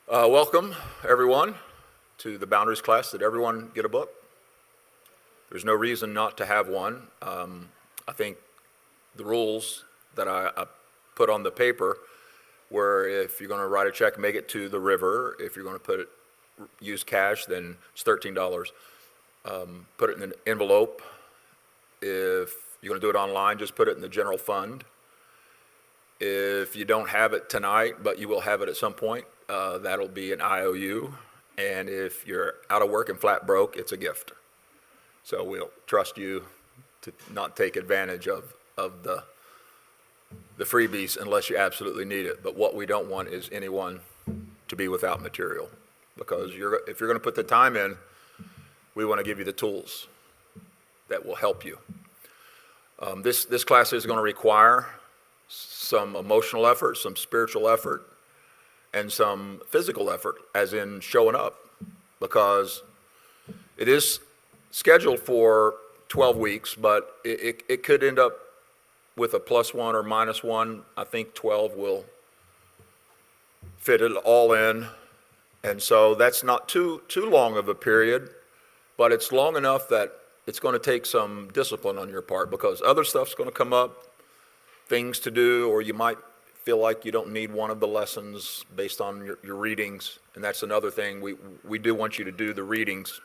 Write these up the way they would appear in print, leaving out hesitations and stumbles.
Welcome, everyone, to the Boundaries class. Did everyone get a book? There's no reason not to have one. I think the rules that I put on the paper were if you're going to write a check, make it to the river. If you're going to use cash, then it's $13. Put it in an envelope. If you're going to do it online, just put it in the general fund. If you don't have it tonight, but you will have it at some point, that'll be an IOU. And if you're out of work and flat broke, it's a gift. So we'll trust you to not take advantage of the freebies unless you absolutely need it. But what we don't want is anyone to be without material, because if you're going to put the time in, we want to give you the tools that will help you. This class is going to require some emotional effort, some spiritual effort, and some physical effort, as in showing up, because it is scheduled for 12 weeks, but it could end up with a +1 or -1. I think 12 will fit it all in, and so that's not too long of a period, but it's long enough that it's going to take some discipline on your part, because other stuff's going to come up, things to do, or you might feel like you don't need one of the lessons based on your readings, and that's another thing. We do want you to do the readings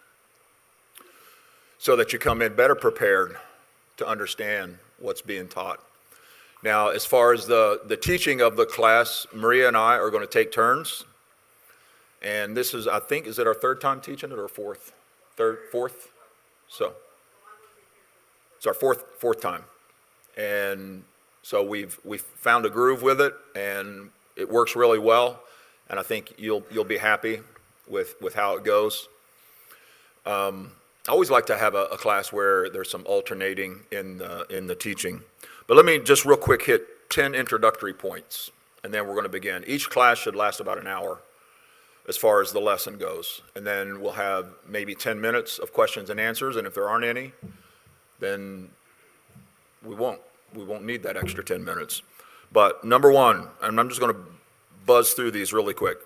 so that you come in better prepared to understand what's being taught. Now, as far as the teaching of the class, Maria and I are going to take turns, and this is, I think, is it our third time teaching it or fourth? Fourth? So it's our fourth time, and so we've found a groove with it, and it works really well, and I think you'll be happy with how it goes. I always like to have a class where there's some alternating in the teaching. But let me just real quick hit 10 introductory points, and then we're going to begin. Each class should last about an hour as far as the lesson goes, and then we'll have maybe 10 minutes of questions and answers, and if there aren't any, then we won't need that extra 10 minutes. But number one, and I'm just going to buzz through these really quick.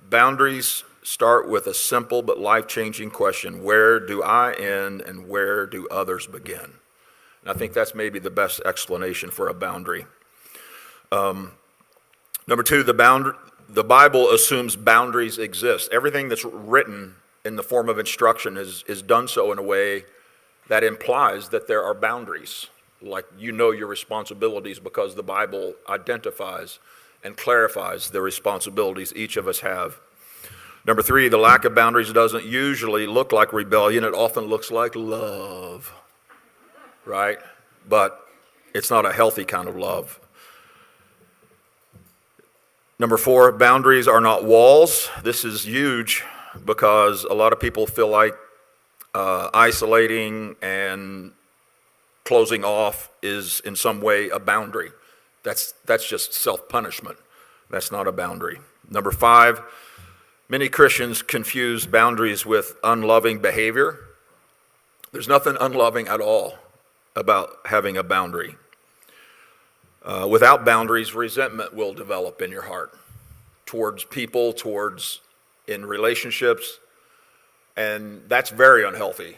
Boundaries start with a simple but life-changing question: where do I end and where do others begin? And I think that's maybe the best explanation for a boundary. Number two, the Bible assumes boundaries exist. Everything that's written in the form of instruction is done so in a way that implies that there are boundaries. Like, you know your responsibilities because the Bible identifies and clarifies the responsibilities each of us have. Number three, the lack of boundaries doesn't usually look like rebellion. It often looks like love, right? But it's not a healthy kind of love. Number four, boundaries are not walls. This is huge because a lot of people feel like isolating and closing off is in some way a boundary. That's just self-punishment. That's not a boundary. Number five, many Christians confuse boundaries with unloving behavior. There's nothing unloving at all about having a boundary. Without boundaries, resentment will develop in your heart towards people, in relationships, and that's very unhealthy.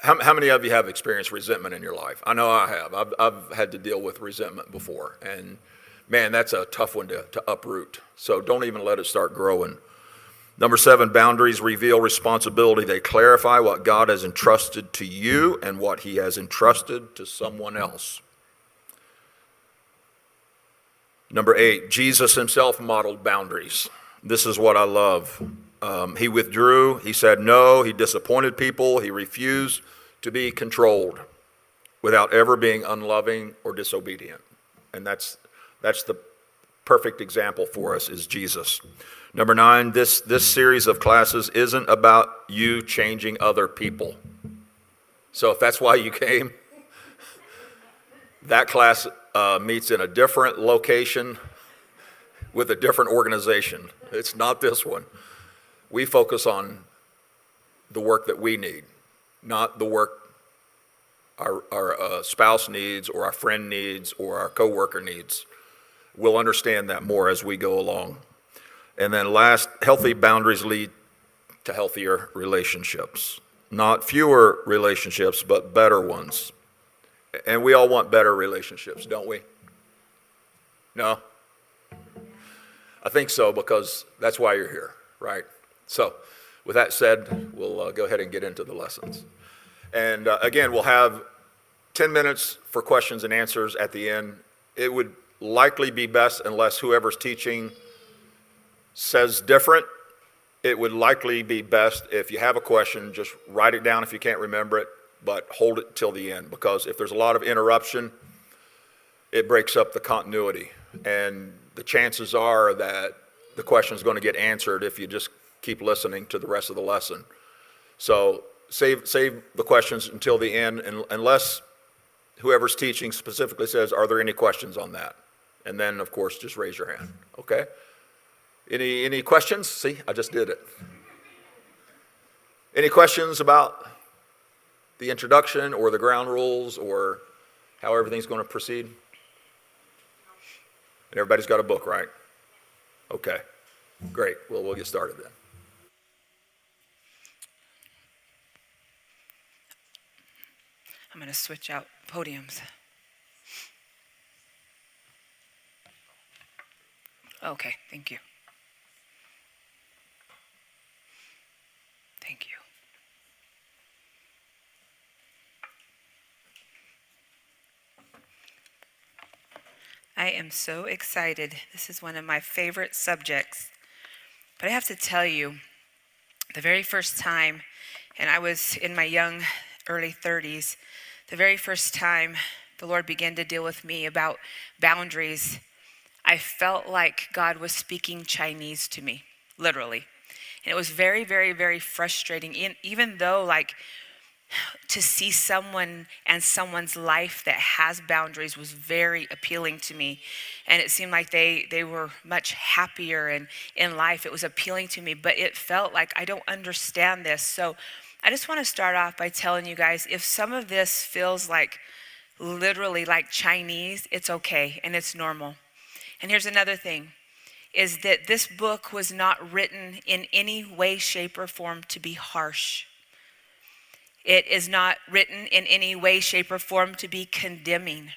How many of you have experienced resentment in your life? I know I have. I've had to deal with resentment before, and man, that's a tough one to uproot. So don't even let it start growing. Number seven, boundaries reveal responsibility. They clarify what God has entrusted to you and what He has entrusted to someone else. Number eight, Jesus Himself modeled boundaries. This is what I love. He withdrew, He said no, He disappointed people, He refused to be controlled without ever being unloving or disobedient. And that's the perfect example for us, is Jesus. Number nine, this series of classes isn't about you changing other people. So if that's why you came, that class meets in a different location with a different organization. It's not this one. We focus on the work that we need, not the work our spouse needs or our friend needs or our coworker needs. We'll understand that more as we go along. And then last, healthy boundaries lead to healthier relationships. Not fewer relationships, but better ones. And we all want better relationships, don't we? No? I think so, because that's why you're here, right? So, with that said, we'll go ahead and get into the lessons. And again, we'll have 10 minutes for questions and answers at the end. It would likely be best, unless whoever's teaching says different, it would likely be best if you have a question, just write it down if you can't remember it, but hold it till the end, because if there's a lot of interruption, it breaks up the continuity. And the chances are that the question is going to get answered if you just keep listening to the rest of the lesson. So save the questions until the end, unless whoever's teaching specifically says, are there any questions on that? And then, of course, just raise your hand, okay? Any questions? See, I just did it. Any questions about the introduction or the ground rules or how everything's going to proceed? And everybody's got a book, right? Okay, great. Well, we'll get started then. I'm going to switch out podiums. Okay, thank you. Thank you. I am so excited. This is one of my favorite subjects. But I have to tell you, the very first time, and I was in my young, early 30s, the very first time the Lord began to deal with me about boundaries, I felt like God was speaking Chinese to me, literally. And it was very, very, very frustrating, even though, like, to see someone and someone's life that has boundaries was very appealing to me. And it seemed like they were much happier and in life. It was appealing to me, but it felt like I don't understand this. So I just want to start off by telling you guys, if some of this feels like literally like Chinese, it's okay and it's normal. And here's another thing, is that this book was not written in any way, shape, or form to be harsh. It is not written in any way, shape, or form to be condemning.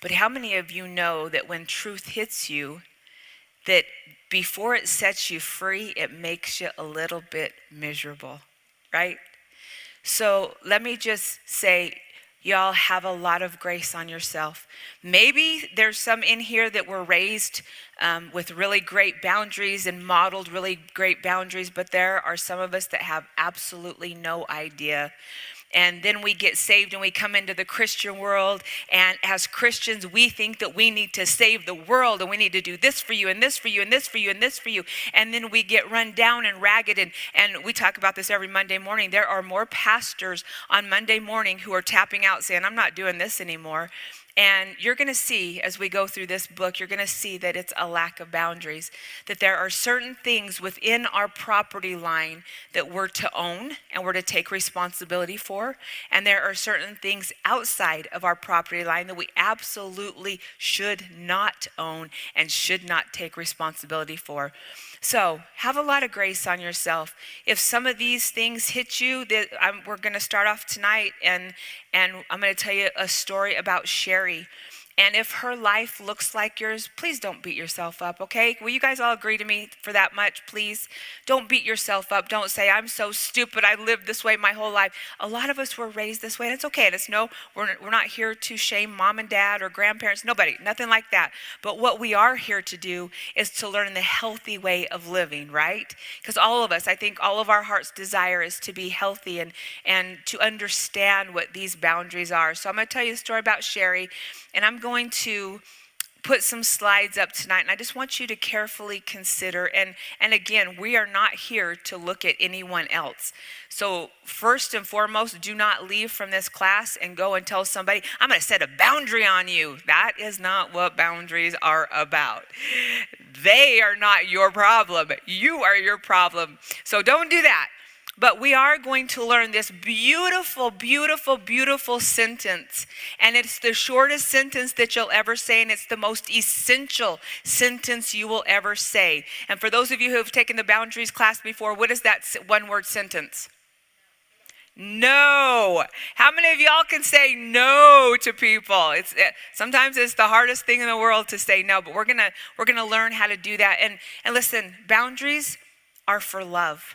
But how many of you know that when truth hits you, that before it sets you free, it makes you a little bit miserable, right? So let me just say, y'all have a lot of grace on yourself. Maybe there's some in here that were raised with really great boundaries and modeled really great boundaries, but there are some of us that have absolutely no idea. And then we get saved and we come into the Christian world. And as Christians, we think that we need to save the world and we need to do this for you and this for you and this for you and this for you. And then we get run down and ragged. And we talk about this every Monday morning. There are more pastors on Monday morning who are tapping out saying, I'm not doing this anymore. And you're going to see, as we go through this book, you're going to see that it's a lack of boundaries, that there are certain things within our property line that we're to own and we're to take responsibility for. And there are certain things outside of our property line that we absolutely should not own and should not take responsibility for. So have a lot of grace on yourself. If some of these things hit you, we're going to start off tonight, and I'm going to tell you a story about Sherry. And if her life looks like yours, please don't beat yourself up, okay? Will you guys all agree to me for that much, please? Don't beat yourself up. Don't say, I'm so stupid. I lived this way my whole life. A lot of us were raised this way, and it's okay. And it's we're not here to shame mom and dad or grandparents. Nobody, nothing like that. But what we are here to do is to learn the healthy way of living, right? Because all of us, I think all of our heart's desire is to be healthy and to understand what these boundaries are. So I'm going to tell you the story about Sherry, and I'm going to put some slides up tonight, and I just want you to carefully consider, and again, we are not here to look at anyone else. So first and foremost, do not leave from this class and go and tell somebody, I'm going to set a boundary on you. That is not what boundaries are about. They are not your problem. You are your problem. So don't do that. But we are going to learn this beautiful, beautiful, beautiful sentence. And it's the shortest sentence that you'll ever say, and it's the most essential sentence you will ever say. And for those of you who have taken the boundaries class before, what is that one-word sentence? No. How many of y'all can say no to people? Sometimes it's the hardest thing in the world to say no, but we're gonna learn how to do that. And listen, boundaries are for love.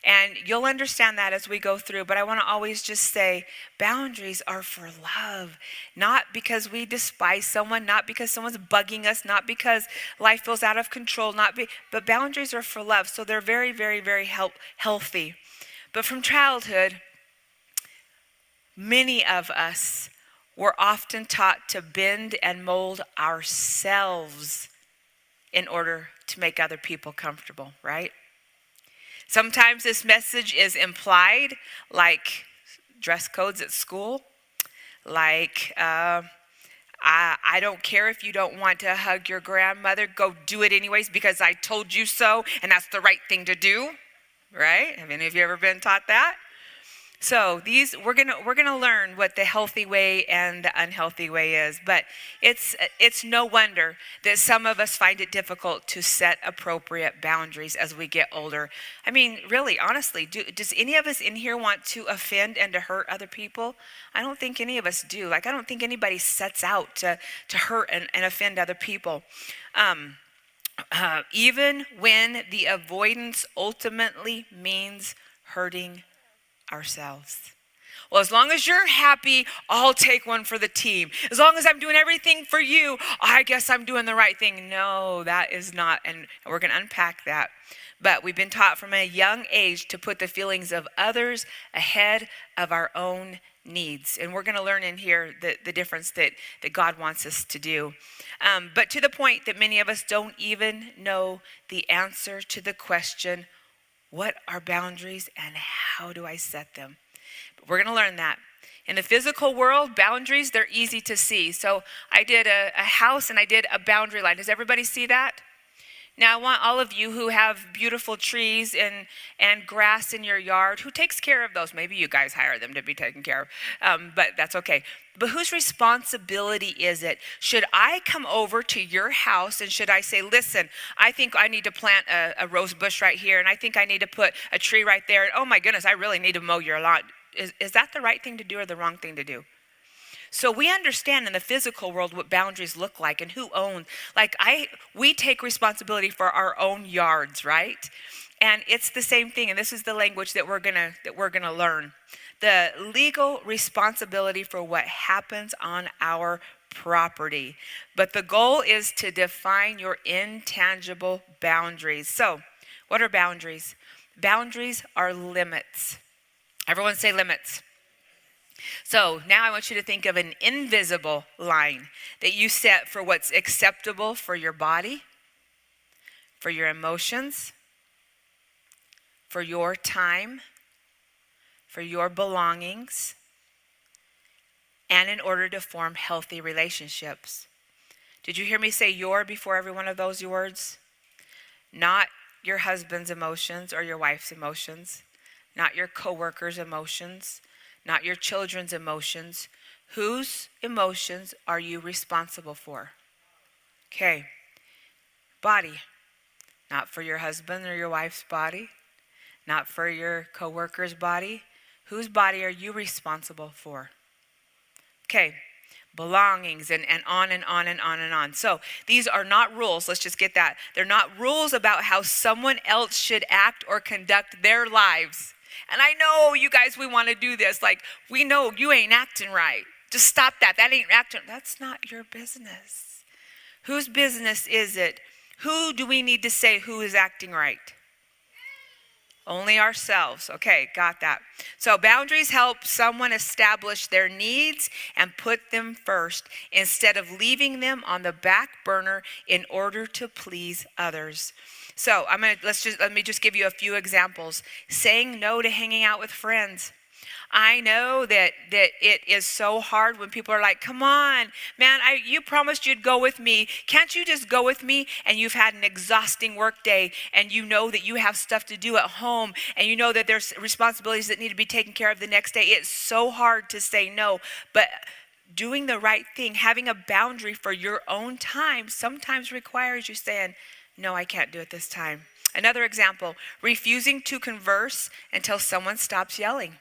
And you'll understand that as we go through, but I want to always just say boundaries are for love, not because we despise someone, not because someone's bugging us, not because life feels out of control, but boundaries are for love. So they're very, very, very healthy. But from childhood, many of us were often taught to bend and mold ourselves in order to make other people comfortable, right? Sometimes this message is implied, like dress codes at school, like I don't care if you don't want to hug your grandmother, go do it anyways because I told you so, and that's the right thing to do, right? Have any of you ever been taught that? So we're gonna learn what the healthy way and the unhealthy way is, but it's no wonder that some of us find it difficult to set appropriate boundaries as we get older. I mean, really, honestly, does any of us in here want to offend and to hurt other people? I don't think any of us do. Like, I don't think anybody sets out to hurt and offend other people. Even when the avoidance ultimately means hurting ourselves. Well, as long as you're happy, I'll take one for the team. As long as I'm doing everything for you, I guess I'm doing the right thing. No, that is not, and we're going to unpack that. But we've been taught from a young age to put the feelings of others ahead of our own needs. And we're going to learn in here the difference that God wants us to do. But to the point that many of us don't even know the answer to the question, what are boundaries and how do I set them? But we're going to learn that. In the physical world, boundaries, they're easy to see. So I did a house and I did a boundary line. Does everybody see that? Now I want all of you who have beautiful trees and grass in your yard, who takes care of those? Maybe you guys hire them to be taken care of, but that's okay. But whose responsibility is it? Should I come over to your house and should I say, listen, I think I need to plant a rose bush right here and I think I need to put a tree right there. And oh my goodness, I really need to mow your lawn. Is that the right thing to do or the wrong thing to do? So we understand in the physical world what boundaries look like and who owns. We take responsibility for our own yards, right? And it's the same thing. And this is the language that we're gonna learn. The legal responsibility for what happens on our property. But the goal is to define your intangible boundaries. So, what are boundaries? Boundaries are limits. Everyone say limits. So now I want you to think of an invisible line that you set for what's acceptable for your body, for your emotions, for your time, for your belongings, and in order to form healthy relationships. Did you hear me say your before every one of those words? Not your husband's emotions or your wife's emotions, not your coworker's emotions, not your children's emotions. Whose emotions are you responsible for? Okay. Body. Not for your husband or your wife's body. Not for your coworker's body. Whose body are you responsible for? Okay. Belongings and on and on and on and on. So these are not rules. Let's just get that. They're not rules about how someone else should act or conduct their lives. And I know you guys, we want to do this. Like, we know you ain't acting right. Just stop that. That ain't acting. That's not your business. Whose business is it? Who do we need to say who is acting right? Only ourselves. Okay, got that. So boundaries help someone establish their needs and put them first instead of leaving them on the back burner in order to please others. So let me just give you a few examples. Saying no to hanging out with friends. I know that it is so hard when people are like, come on, man, you promised you'd go with me. Can't you just go with me? And you've had an exhausting work day, and you know that you have stuff to do at home, and you know that there's responsibilities that need to be taken care of the next day. It's so hard to say no. But doing the right thing, having a boundary for your own time, sometimes requires you saying, no, I can't do it this time. Another example, refusing to converse until someone stops yelling.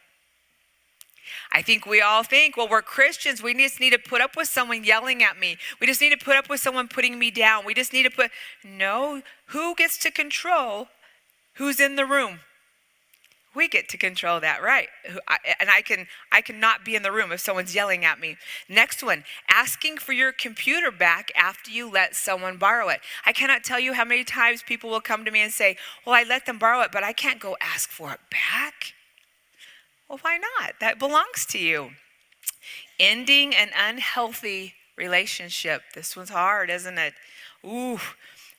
I think we all think, well, we're Christians. We just need to put up with someone yelling at me. We just need to put up with someone putting me down. We just need to no, who gets to control who's in the room? We get to control that, right? And I cannot be in the room if someone's yelling at me. Next one, asking for your computer back after you let someone borrow it. I cannot tell you how many times people will come to me and say, well, I let them borrow it, but I can't go ask for it back. Well, why not? That belongs to you. Ending an unhealthy relationship. This one's hard, isn't it? Ooh,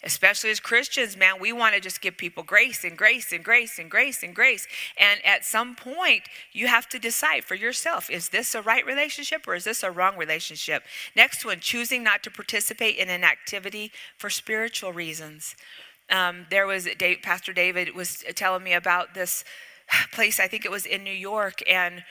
especially as Christians, man, we want to just give people grace and grace and grace and grace and grace. And at some point, you have to decide for yourself, is this a right relationship or is this a wrong relationship? Next one, choosing not to participate in an activity for spiritual reasons. Pastor David was telling me about this place, I think it was in New York, and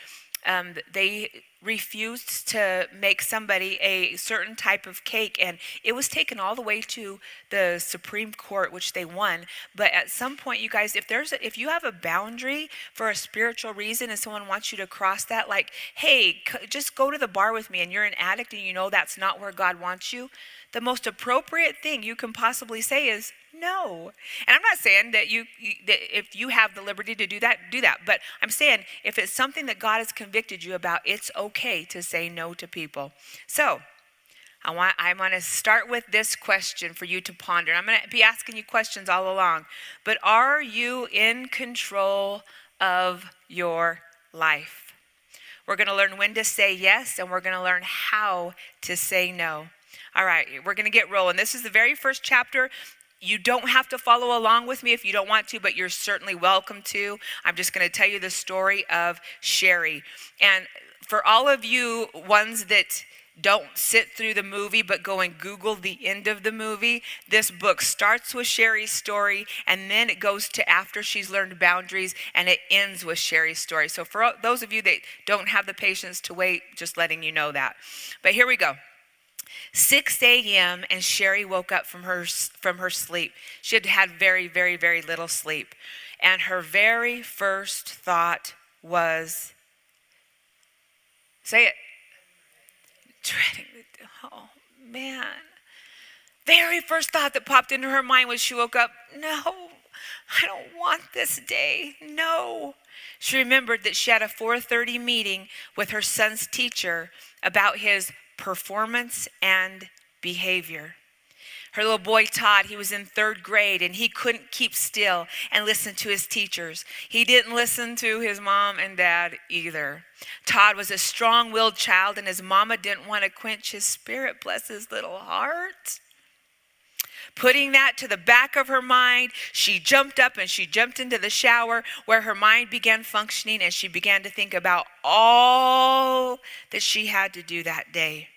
they refused to make somebody a certain type of cake, and it was taken all the way to the Supreme Court, which they won. But at some point, you guys, if you have a boundary for a spiritual reason and someone wants you to cross that, like, hey, just go to the bar with me, and you're an addict and you know that's not where God wants you, the most appropriate thing you can possibly say is no. And I'm not saying that that if you have the liberty to do that. But I'm saying if it's something that God has convicted you about, it's okay to say no to people. So I want to start with this question for you to ponder. I'm going to be asking you questions all along. But are you in control of your life? We're going to learn when to say yes, and we're going to learn how to say no. All right, we're going to get rolling. This is the very first chapter. You don't have to follow along with me if you don't want to, but you're certainly welcome to. I'm just going to tell you the story of Sherry. And for all of you ones that don't sit through the movie but go and Google the end of the movie, this book starts with Sherry's story, and then it goes to after she's learned boundaries, and it ends with Sherry's story. So for those of you that don't have the patience to wait, just letting you know that. But here we go. 6 a.m. and Sherry woke up from her sleep. She had had very, very, very little sleep. And her very first thought was, say it. Oh, man. Very first thought that popped into her mind when she woke up, no, I don't want this day. No. She remembered that she had a 4:30 meeting with her son's teacher about his performance and behavior. Her little boy, Todd, he was in 3rd grade, and he couldn't keep still and listen to his teachers. He didn't listen to his mom and dad either. Todd was a strong-willed child, and his mama didn't want to quench his spirit. Bless his little heart. Putting that to the back of her mind, she jumped up and she jumped into the shower where her mind began functioning, and she began to think about all that she had to do that day.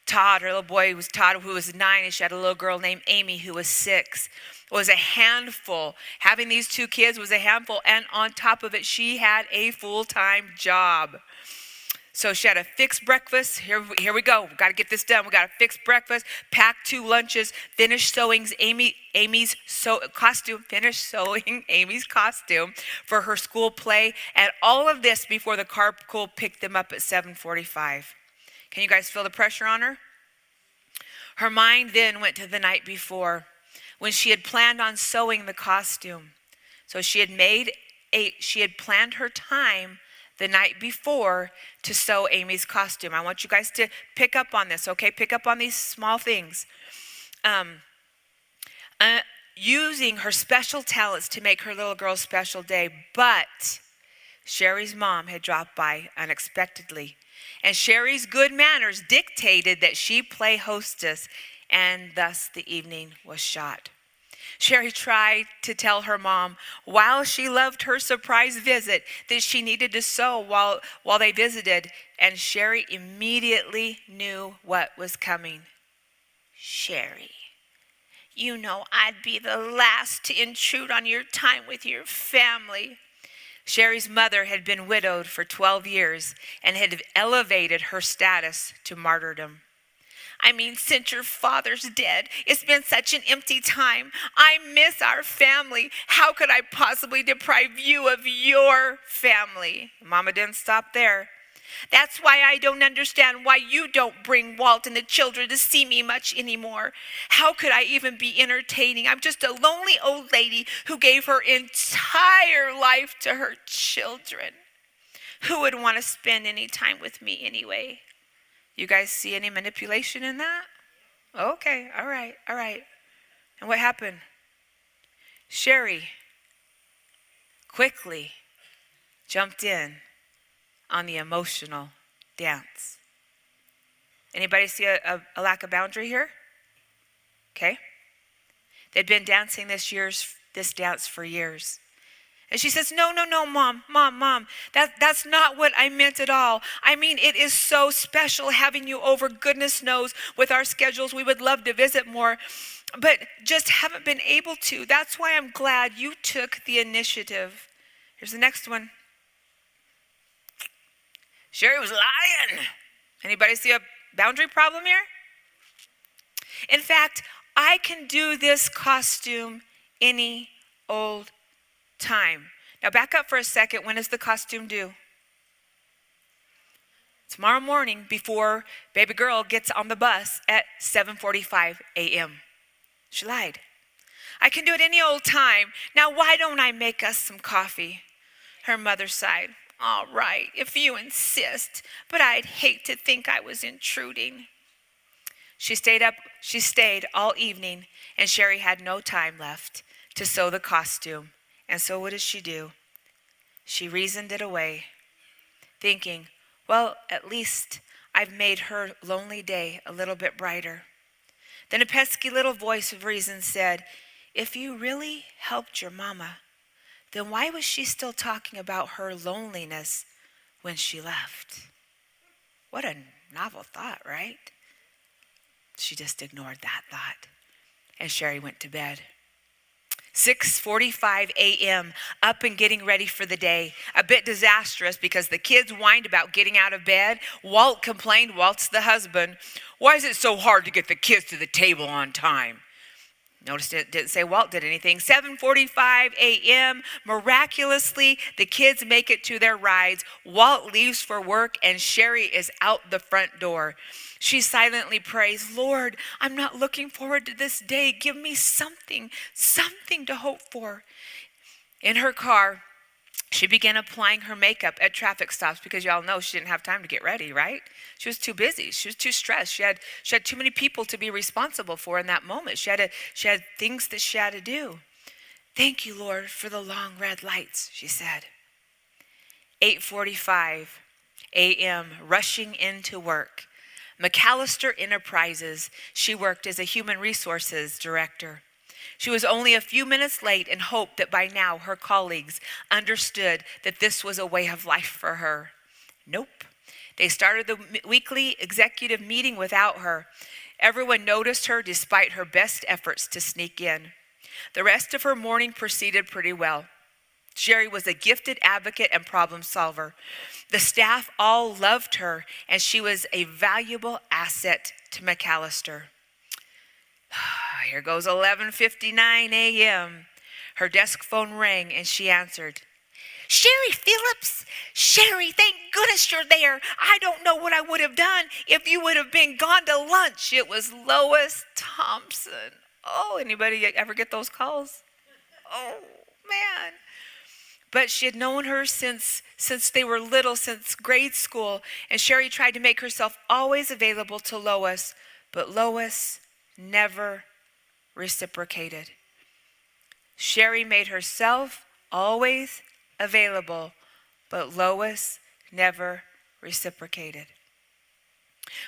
Todd, her little boy was Todd, who was 9, and she had a little girl named Amy who was 6. It was a handful. Having these 2 kids was a handful, and on top of it, she had a full-time job. So she had a fixed breakfast. Here we go. We've got to get this done. We got a fixed breakfast, pack 2 lunches, finish sewing Amy's costume for her school play, and all of this before the carpool picked them up at 7:45. Can you guys feel the pressure on her? Her mind then went to the night before when she had planned on sewing the costume. So she had planned her time the night before to sew Amy's costume. I want you guys to pick up on this, okay? Pick up on these small things. Using her special talents to make her little girl's special day, but Sherry's mom had dropped by unexpectedly, and Sherry's good manners dictated that she play hostess, and thus the evening was shot. Sherry tried to tell her mom, while she loved her surprise visit, that she needed to sew while they visited, and Sherry immediately knew what was coming. Sherry, you know I'd be the last to intrude on your time with your family. Sherry's mother had been widowed for 12 years and had elevated her status to martyrdom. I mean, since your father's dead, it's been such an empty time. I miss our family. How could I possibly deprive you of your family? Mama didn't stop there. That's why I don't understand why you don't bring Walt and the children to see me much anymore. How could I even be entertaining? I'm just a lonely old lady who gave her entire life to her children. Who would want to spend any time with me anyway? You guys see any manipulation in that? Okay, all right. And what happened? Sherry quickly jumped in on the emotional dance. Anybody see a lack of boundary here? Okay. They'd been dancing this dance for years. And she says, no, Mom, that's not what I meant at all. I mean, it is so special having you over. Goodness knows with our schedules, we would love to visit more, but just haven't been able to. That's why I'm glad you took the initiative. Here's the next one. Sherry was lying. Anybody see a boundary problem here? In fact, I can do this costume any old time. Now back up for a second. When is the costume due? Tomorrow morning before baby girl gets on the bus at 7:45 a.m. She lied. I can do it any old time. Now why don't I make us some coffee? Her mother sighed. All right, if you insist, but I'd hate to think I was intruding. She stayed all evening, and Sherry had no time left to sew the costume. And so what did she do? She reasoned it away, thinking, well, at least I've made her lonely day a little bit brighter. Then a pesky little voice of reason said, if you really helped your mama, then why was she still talking about her loneliness when she left? What a novel thought, right? She just ignored that thought, and Sherry went to bed. 6:45 a.m., up and getting ready for the day. A bit disastrous because the kids whined about getting out of bed. Walt complained, Walt's the husband, why is it so hard to get the kids to the table on time? Notice it didn't say Walt did anything. 7:45 a.m., miraculously, the kids make it to their rides. Walt leaves for work and Sherry is out the front door. She silently prays, Lord, I'm not looking forward to this day. Give me something to hope for. In her car, she began applying her makeup at traffic stops because y'all know she didn't have time to get ready, right? She was too busy. She was too stressed. She had too many people to be responsible for in that moment. She had things that she had to do. Thank you, Lord, for the long red lights, she said. 8:45 a.m., rushing into work. McAllister Enterprises, she worked as a human resources director. She was only a few minutes late and hoped that by now her colleagues understood that this was a way of life for her. Nope. They started the weekly executive meeting without her. Everyone noticed her despite her best efforts to sneak in. The rest of her morning proceeded pretty well. Sherry was a gifted advocate and problem solver. The staff all loved her, and she was a valuable asset to McAllister. Here goes 11:59 a.m. Her desk phone rang, and she answered. Sherry Phillips. Sherry, thank goodness you're there. I don't know what I would have done if you would have been gone to lunch. It was Lois Thompson. Oh, anybody ever get those calls? Oh, man. But she had known her since they were little, since grade school. And Sherry tried to make herself always available to Lois. But Lois never reciprocated. Sherry made herself always available, but Lois never reciprocated.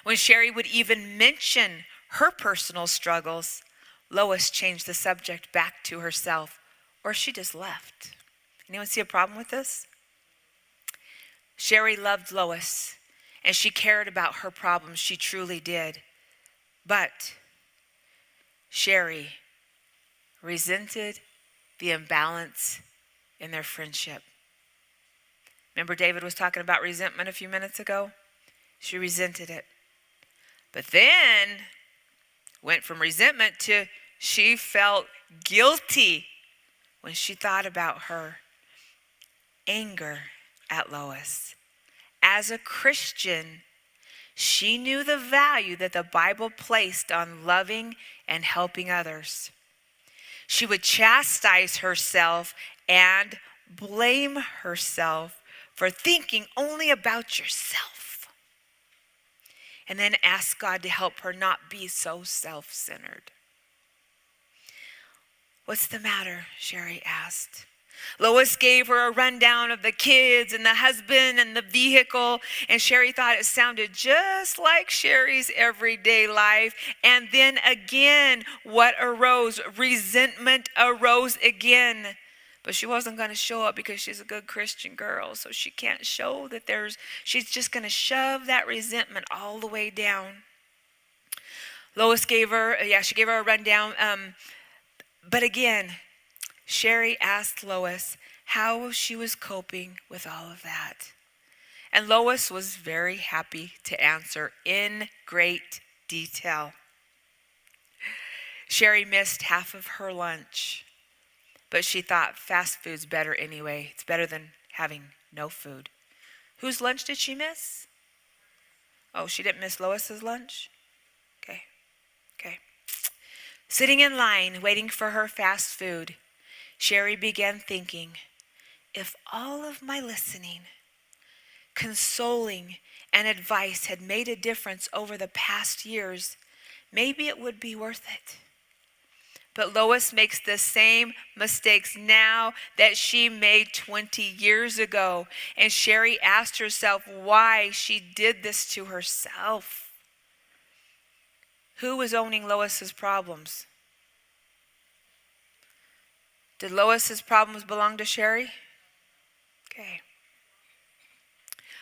When Sherry would even mention her personal struggles, Lois changed the subject back to herself, or she just left. Anyone see a problem with this? Sherry loved Lois, and she cared about her problems. She truly did. But Sherry resented the imbalance in their friendship. Remember David was talking about resentment a few minutes ago? She resented it. But then went from resentment to she felt guilty when she thought about her anger at Lois. As a Christian, she knew the value that the Bible placed on loving and helping others. She would chastise herself and blame herself for thinking only about yourself. And then ask God to help her not be so self-centered. What's the matter? Sherry asked. Lois gave her a rundown of the kids and the husband and the vehicle, and Sherry thought it sounded just like Sherry's everyday life. And then again, what arose? Resentment arose again. But she wasn't going to show up because she's a good Christian girl, so she can't show that she's just going to shove that resentment all the way down. Lois gave her a rundown. But again, Sherry asked Lois how she was coping with all of that. And Lois was very happy to answer in great detail. Sherry missed half of her lunch, but she thought fast food's better anyway. It's better than having no food. Whose lunch did she miss? Oh, she didn't miss Lois's lunch? Okay. Sitting in line, waiting for her fast food, Sherry began thinking, if all of my listening, consoling, and advice had made a difference over the past years, maybe it would be worth it. But Lois makes the same mistakes now that she made 20 years ago. And Sherry asked herself why she did this to herself. Who was owning Lois's problems? Did Lois's problems belong to Sherry? Okay.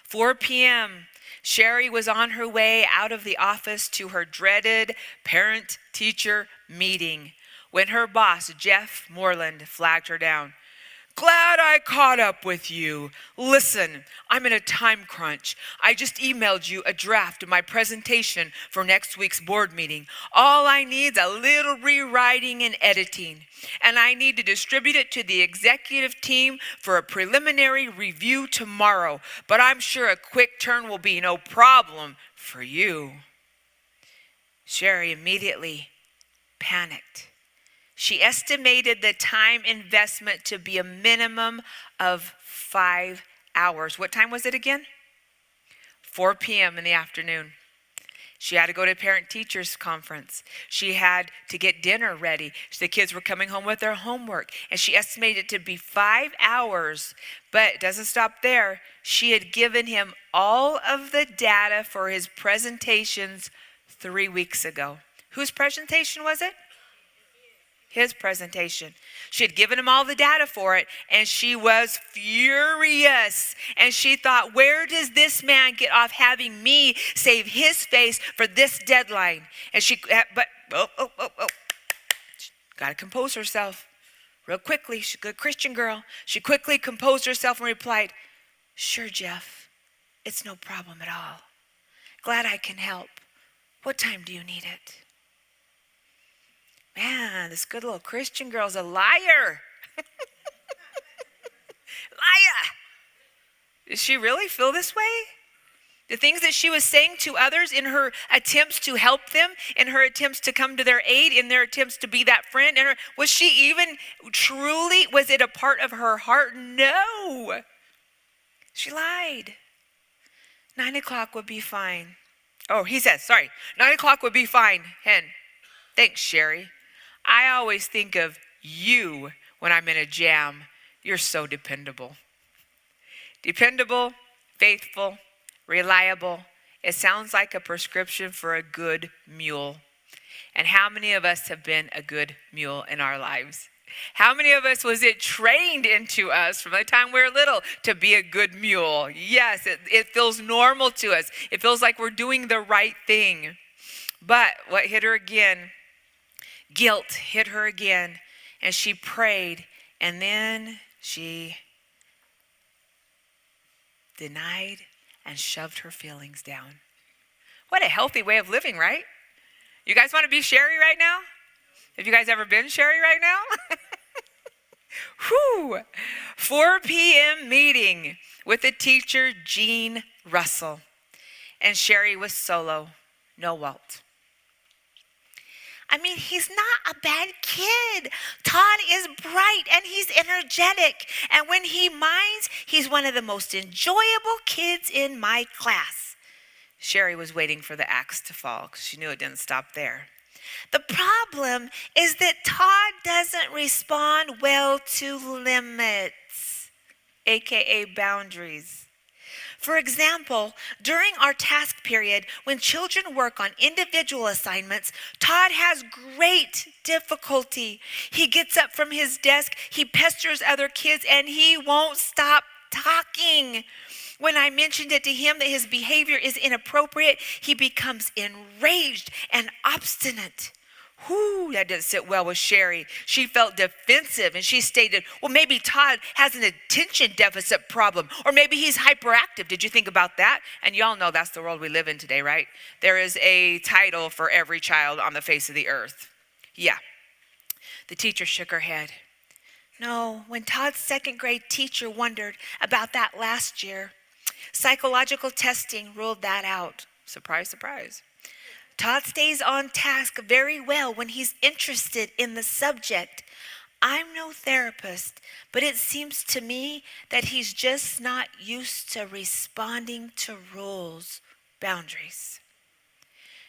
4 p.m., Sherry was on her way out of the office to her dreaded parent-teacher meeting when her boss, Jeff Moreland, flagged her down. Glad I caught up with you. Listen, I'm in a time crunch. I just emailed you a draft of my presentation for next week's board meeting. All I need is a little rewriting and editing. And I need to distribute it to the executive team for a preliminary review tomorrow. But I'm sure a quick turn will be no problem for you. Sherry immediately panicked. She estimated the time investment to be a minimum of 5 hours. What time was it again? 4 p.m. in the afternoon. She had to go to parent-teachers conference. She had to get dinner ready. The kids were coming home with their homework. And she estimated it to be 5 hours. But it doesn't stop there. She had given him all of the data for his presentations 3 weeks ago. Whose presentation was it? His presentation. She had given him all the data for it, and she was furious. And she thought, where does this man get off having me save his face for this deadline? And got to compose herself real quickly. She's a good Christian girl. She quickly composed herself and replied, sure, Jeff, it's no problem at all. Glad I can help. What time do you need it? Man, this good little Christian girl's a liar. Liar. Does she really feel this way? The things that she was saying to others in her attempts to help them, in her attempts to come to their aid, in their attempts to be that friend, was she even truly, was it a part of her heart? No. She lied. 9 o'clock would be fine. Oh, he said, 9 o'clock would be fine, Hen. Thanks, Sherry. I always think of you when I'm in a jam. You're so dependable. Dependable, faithful, reliable. It sounds like a prescription for a good mule. And how many of us have been a good mule in our lives? How many of us was it trained into us from the time we were little to be a good mule? Yes, it feels normal to us. It feels like we're doing the right thing. But what hit her again? Guilt hit her again, and she prayed, and then she denied and shoved her feelings down. What a healthy way of living, right? You guys want to be Sherry right now? Have you guys ever been Sherry right now? Whew. 4 p.m. meeting with the teacher, Jean Russell. And Sherry was solo, no Walt. I mean, he's not a bad kid. Todd is bright and he's energetic. And when he minds, he's one of the most enjoyable kids in my class. Sherry was waiting for the axe to fall because she knew it didn't stop there. The problem is that Todd doesn't respond well to limits, aka boundaries. For example, during our task period, when children work on individual assignments, Todd has great difficulty. He gets up from his desk, he pesters other kids, and he won't stop talking. When I mentioned it to him that his behavior is inappropriate, he becomes enraged and obstinate. Whew, that didn't sit well with Sherry. She felt defensive and she stated, well, maybe Todd has an attention deficit problem, or maybe he's hyperactive. Did you think about that? And y'all know that's the world we live in today, right? There is a title for every child on the face of the earth. Yeah. The teacher shook her head. No, when Todd's second grade teacher wondered about that last year, psychological testing ruled that out. Surprise, surprise. Todd stays on task very well when he's interested in the subject. I'm no therapist, but it seems to me that he's just not used to responding to rules, boundaries.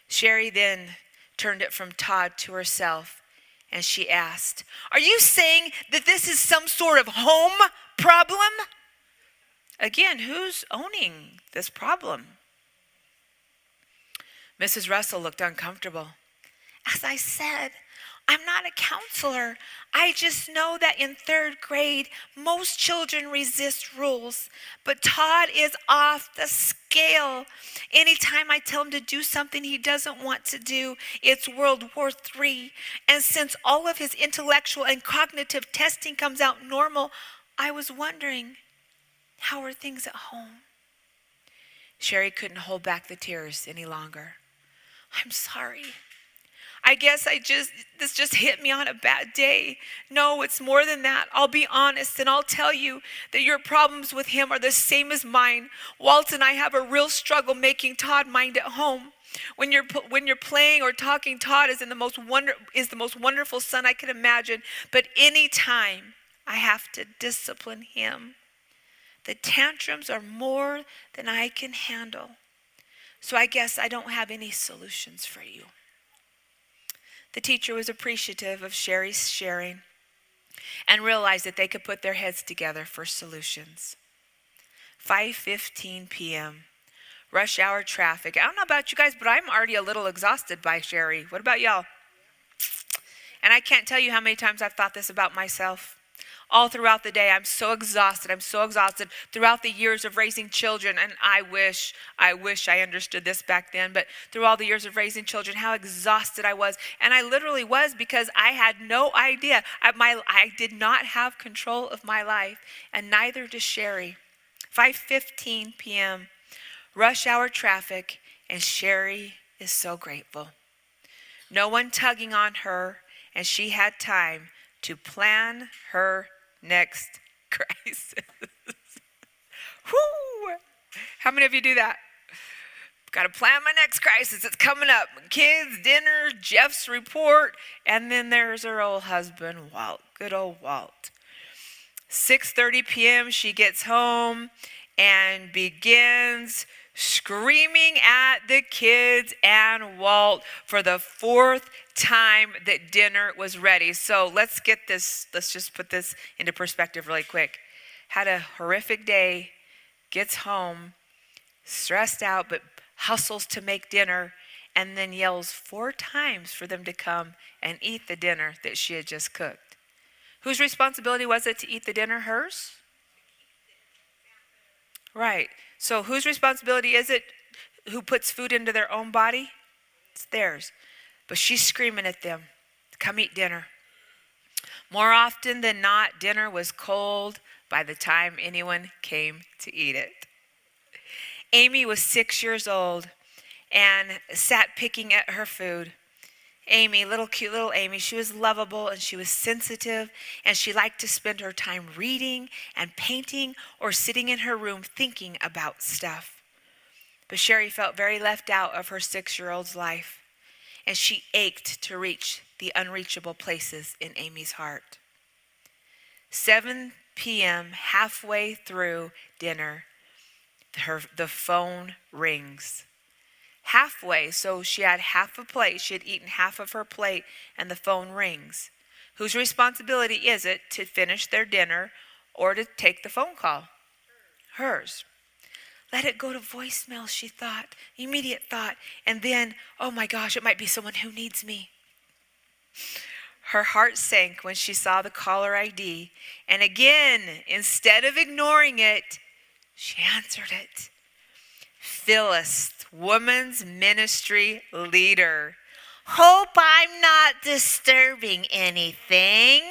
Sherry then turned it from Todd to herself, and she asked, are you saying that this is some sort of home problem? Again, who's owning this problem? Mrs. Russell looked uncomfortable. As I said, I'm not a counselor. I just know that in third grade, most children resist rules. But Todd is off the scale. Anytime I tell him to do something he doesn't want to do, it's World War III. And since all of his intellectual and cognitive testing comes out normal, I was wondering, how are things at home? Sherry couldn't hold back the tears any longer. I'm sorry. I guess this just hit me on a bad day. No, it's more than that. I'll be honest and I'll tell you that your problems with him are the same as mine. Walt and I have a real struggle making Todd mind at home. When you're playing or talking, Todd is the most wonderful son I can imagine. But anytime I have to discipline him, the tantrums are more than I can handle. So I guess I don't have any solutions for you. The teacher was appreciative of Sherry's sharing and realized that they could put their heads together for solutions. 5:15 p.m. Rush hour traffic. I don't know about you guys, but I'm already a little exhausted by Sherry. What about y'all? And I can't tell you how many times I've thought this about myself. All throughout the day, I'm so exhausted. I'm so exhausted throughout the years of raising children. And I wish I understood this back then. But through all the years of raising children, how exhausted I was. And I literally was, because I had no idea. I did not have control of my life. And neither does Sherry. 5:15 p.m. Rush hour traffic. And Sherry is so grateful. No one tugging on her. And she had time to plan her next crisis. Whoo! How many of you do that? Got to plan my next crisis. It's coming up. Kids, dinner, Jeff's report, and then there's her old husband, Walt. Good old Walt. 6:30 p.m. she gets home and begins screaming at the kids and Walt for the fourth time that dinner was ready. So let's just put this into perspective really quick. Had a horrific day, gets home, stressed out, but hustles to make dinner. and then yells 4 times for them to come and eat the dinner that she had just cooked. Whose responsibility was it to eat the dinner? Hers? Right. So whose responsibility is it who puts food into their own body? It's theirs. But she's screaming at them, come eat dinner. More often than not, dinner was cold by the time anyone came to eat it. Amy was 6 years old and sat picking at her food. Amy, cute little Amy, she was lovable and she was sensitive, and she liked to spend her time reading and painting or sitting in her room thinking about stuff. But Sherry felt very left out of her 6-year-old's life, and she ached to reach the unreachable places in Amy's heart. 7 p.m., halfway through dinner, the phone rings. Halfway, so she had half a plate. She had eaten half of her plate, and the phone rings. Whose responsibility is it to finish their dinner or to take the phone call? Hers. Let it go to voicemail, she thought, immediate thought. And then, oh my gosh, it might be someone who needs me. Her heart sank when she saw the caller ID. And again, instead of ignoring it, she answered it. Phyllis, women's ministry leader. Hope I'm not disturbing anything.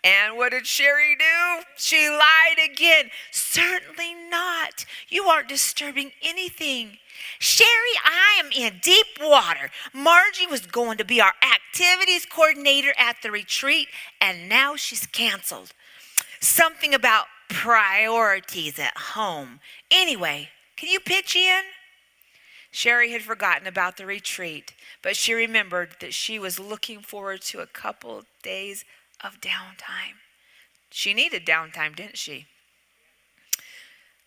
And what did Sherry do? She lied again. Certainly not. You aren't disturbing anything. Sherry, I am in deep water. Margie was going to be our activities coordinator at the retreat, and now she's canceled. Something about priorities at home. Anyway, can you pitch in? Sherry had forgotten about the retreat, but she remembered that she was looking forward to a couple days of downtime. She needed downtime, didn't she?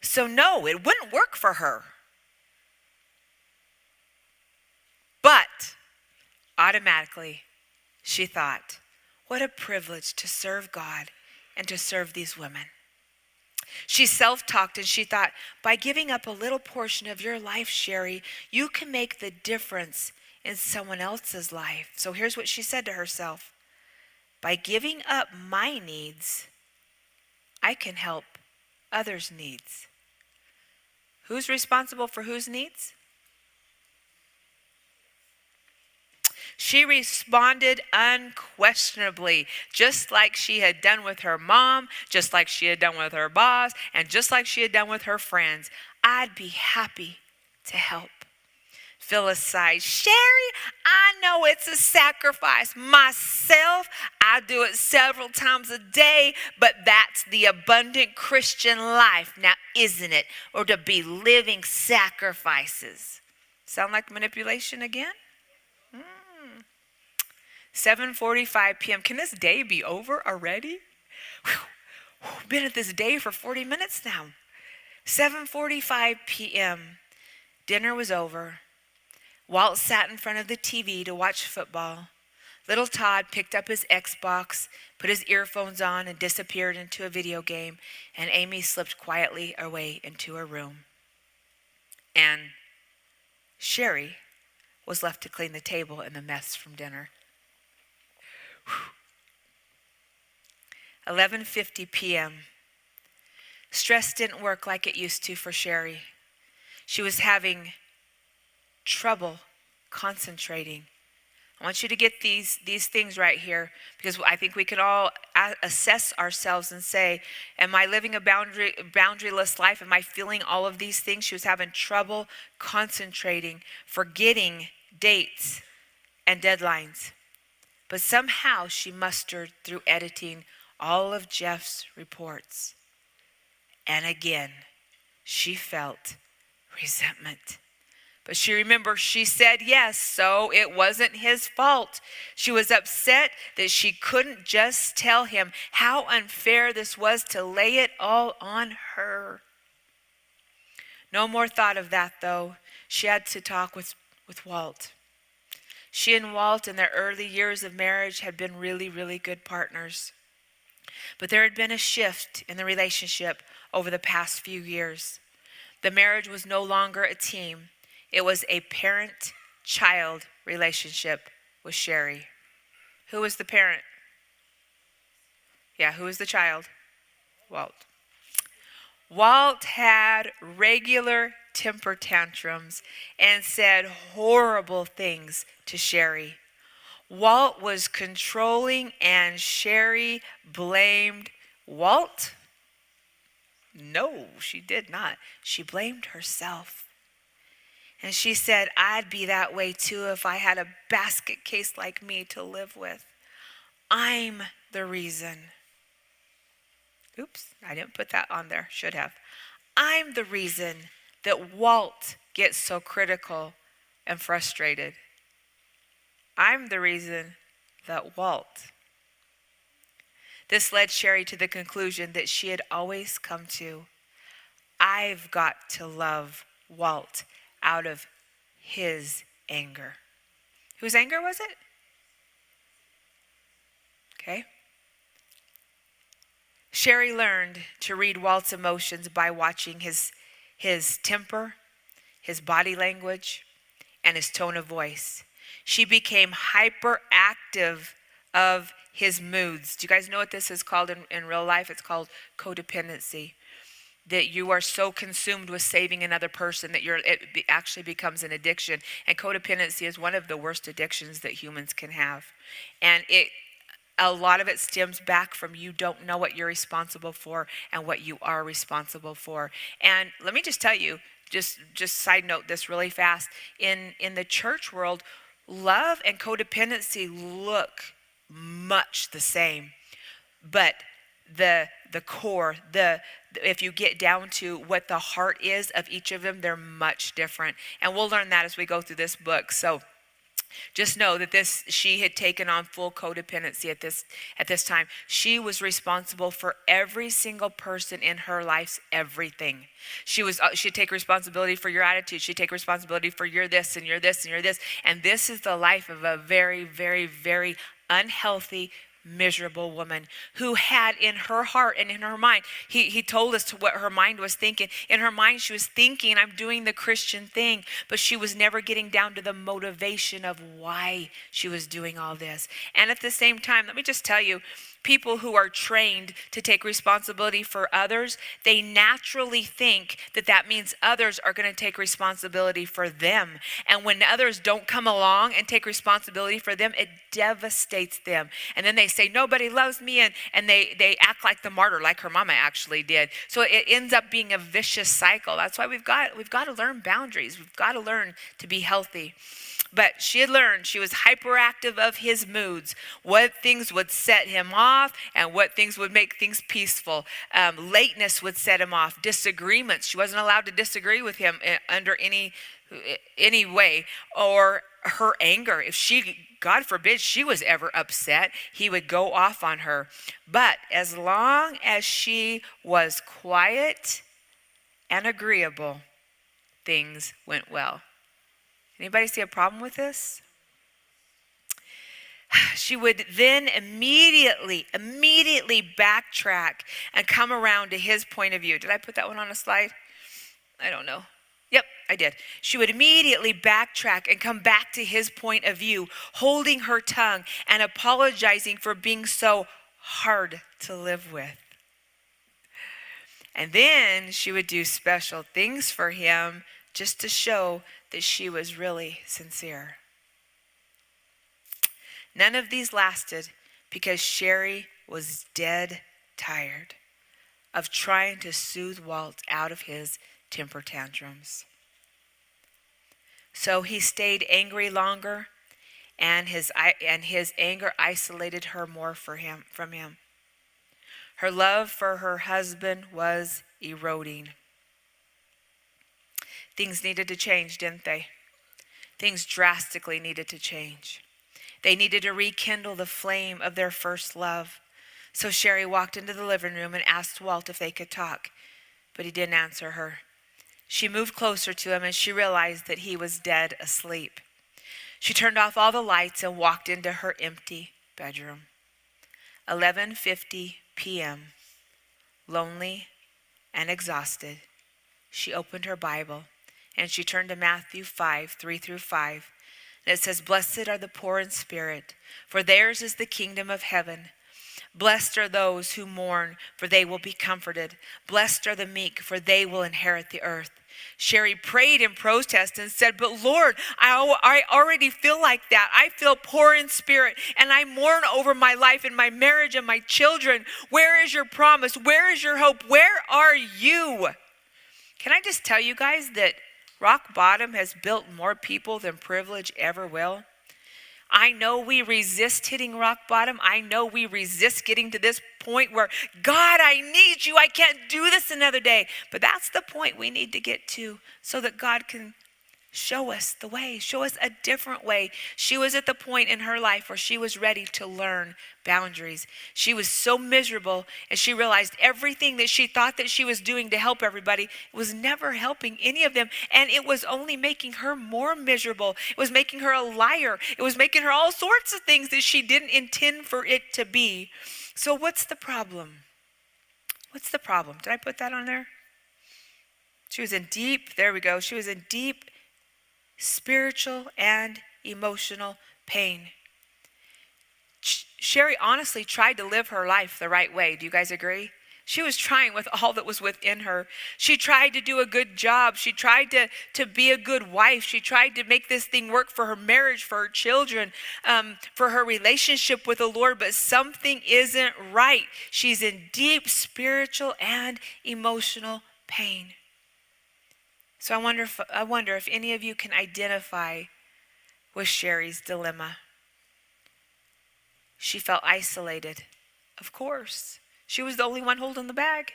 So no, it wouldn't work for her. But automatically, she thought, what a privilege to serve God and to serve these women. She self-talked and she thought, by giving up a little portion of your life, Sherry, you can make the difference in someone else's life. So here's what she said to herself. By giving up my needs, I can help others' needs. Who's responsible for whose needs? She responded unquestionably, just like she had done with her mom, just like she had done with her boss, and just like she had done with her friends. I'd be happy to help. Phyllis sighed. Sherry, I know it's a sacrifice. Myself, I do it several times a day, but that's the abundant Christian life now, isn't it? Or to be living sacrifices. Sound like manipulation again? 7:45 p.m. Can this day be over already? Been at this day for 40 minutes now. 7:45 p.m. Dinner was over. Walt sat in front of the TV to watch football. Little Todd picked up his Xbox, put his earphones on, and disappeared into a video game. And Amy slipped quietly away into her room. And Sherry was left to clean the table and the mess from dinner. 11:50 p.m. Stress didn't work like it used to for Sherry. She was having trouble concentrating. I want you to get these things right here, because I think we can all assess ourselves and say, am I living a boundaryless life? Am I feeling all of these things? She was having trouble concentrating, forgetting dates and deadlines. But somehow she mustered through editing all of Jeff's reports. And again, she felt resentment. But she remembered she said yes, so it wasn't his fault. She was upset that she couldn't just tell him how unfair this was to lay it all on her. No more thought of that, though. She had to talk with Walt. She and Walt in their early years of marriage had been really, really good partners. But there had been a shift in the relationship over the past few years. The marriage was no longer a team. It was a parent child relationship with Sherry. Who was the parent? Yeah, who was the child? Walt. Walt had regular temper tantrums and said horrible things to Sherry. Walt was controlling and Sherry blamed Walt? No, she did not. She blamed herself. And she said, I'd be that way too if I had a basket case like me to live with. I'm the reason. Oops, I didn't put that on there. Should have. I'm the reason that Walt gets so critical and frustrated. I'm the reason that Walt. This led Sherry to the conclusion that she had always come to. I've got to love Walt out of his anger. Whose anger was it? Okay. Sherry learned to read Walt's emotions by watching his temper, his body language, and his tone of voice. She became hyperactive of his moods. Do you guys know what this is called in real life? It's called codependency. That you are so consumed with saving another person that it actually becomes an addiction. And codependency is one of the worst addictions that humans can have. And a lot of it stems back from you don't know what you're responsible for and what you are responsible for. And let me just tell you, just side note this really fast. In the church world, love and codependency look much the same. But the core, if you get down to what the heart is of each of them, they're much different. And we'll learn that as we go through this book. So just know that she had taken on full codependency at this time. She was responsible for every single person in her life's everything. She'd take responsibility for your attitude. She'd take responsibility for you're this and you're this and you're this. And this is the life of a very, very, very unhealthy, miserable woman who had in her heart and in her mind, he told us to what her mind was thinking. In her mind, she was thinking, I'm doing the Christian thing, but she was never getting down to the motivation of why she was doing all this. And at the same time, let me just tell you, people who are trained to take responsibility for others, they naturally think that means others are going to take responsibility for them. And when others don't come along and take responsibility for them, it devastates them. And then they say, nobody loves me, and they act like the martyr, like her mama actually did. So it ends up being a vicious cycle. That's why we've got to learn boundaries. We've got to learn to be healthy. But she had learned she was hyperactive of his moods, what things would set him off and what things would make things peaceful. Lateness would set him off. Disagreements. She wasn't allowed to disagree with him under any way. Or her anger. If God forbid, she was ever upset, he would go off on her. But as long as she was quiet and agreeable, things went well. Anybody see a problem with this? She would then immediately backtrack and come around to his point of view. Did I put that one on a slide? I don't know. Yep, I did. She would immediately backtrack and come back to his point of view, holding her tongue and apologizing for being so hard to live with. And then she would do special things for him just to show that she was really sincere. None of these lasted because Sherry was dead tired of trying to soothe Walt out of his temper tantrums. So he stayed angry longer, and his anger isolated her more from him. Her love for her husband was eroding. Things needed to change, didn't they? Things drastically needed to change. They needed to rekindle the flame of their first love. So Sherry walked into the living room and asked Walt if they could talk, but he didn't answer her. She moved closer to him and she realized that he was dead asleep. She turned off all the lights and walked into her empty bedroom. 11:50 p.m. Lonely and exhausted, she opened her Bible and she turned to Matthew 5:3-5. And it says, blessed are the poor in spirit, for theirs is the kingdom of heaven. Blessed are those who mourn, for they will be comforted. Blessed are the meek, for they will inherit the earth. Sherry prayed in protest and said, but Lord, I already feel like that. I feel poor in spirit, and I mourn over my life and my marriage and my children. Where is your promise? Where is your hope? Where are you? Can I just tell you guys that rock bottom has built more people than privilege ever will? I know we resist hitting rock bottom. I know we resist getting to this point where, God, I need you. I can't do this another day. But that's the point we need to get to so that God can show us the way, show us a different way. She was at the point in her life where she was ready to learn boundaries. She was so miserable, and she realized everything that she thought that she was doing to help everybody was never helping any of them, and it was only making her more miserable. It was making her a liar. It was making her all sorts of things that she didn't intend for it to be. So what's the problem? What's the problem? Did I put that on there? She was in deep, there we go. She was in deep spiritual and emotional pain. Sherry honestly tried to live her life the right way. Do you guys agree? She was trying with all that was within her. She tried to do a good job. She tried to be a good wife. She tried to make this thing work for her marriage, for her children, for her relationship with the Lord, but something isn't right. She's in deep spiritual and emotional pain. So I wonder if any of you can identify with Sherry's dilemma. She felt isolated. Of course. She was the only one holding the bag.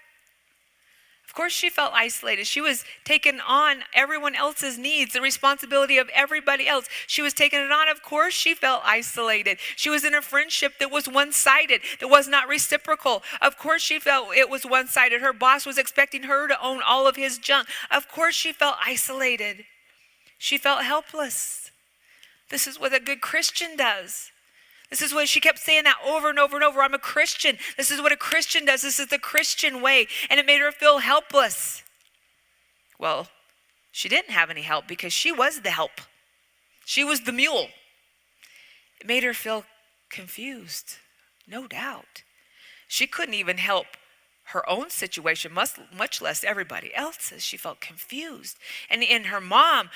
Of course she felt isolated. She was taking on everyone else's needs, the responsibility of everybody else. She was taking it on. Of course she felt isolated. She was in a friendship that was one-sided, that was not reciprocal. Of course she felt it was one-sided. Her boss was expecting her to own all of his junk. Of course she felt isolated. She felt helpless. This is what a good Christian does. This is what she kept saying that over and over and over. I'm a Christian. This is what a Christian does. This is the Christian way. And it made her feel helpless. Well, she didn't have any help because she was the help. She was the mule. It made her feel confused, no doubt. She couldn't even help her own situation, much less everybody else's. She felt confused. And in her mom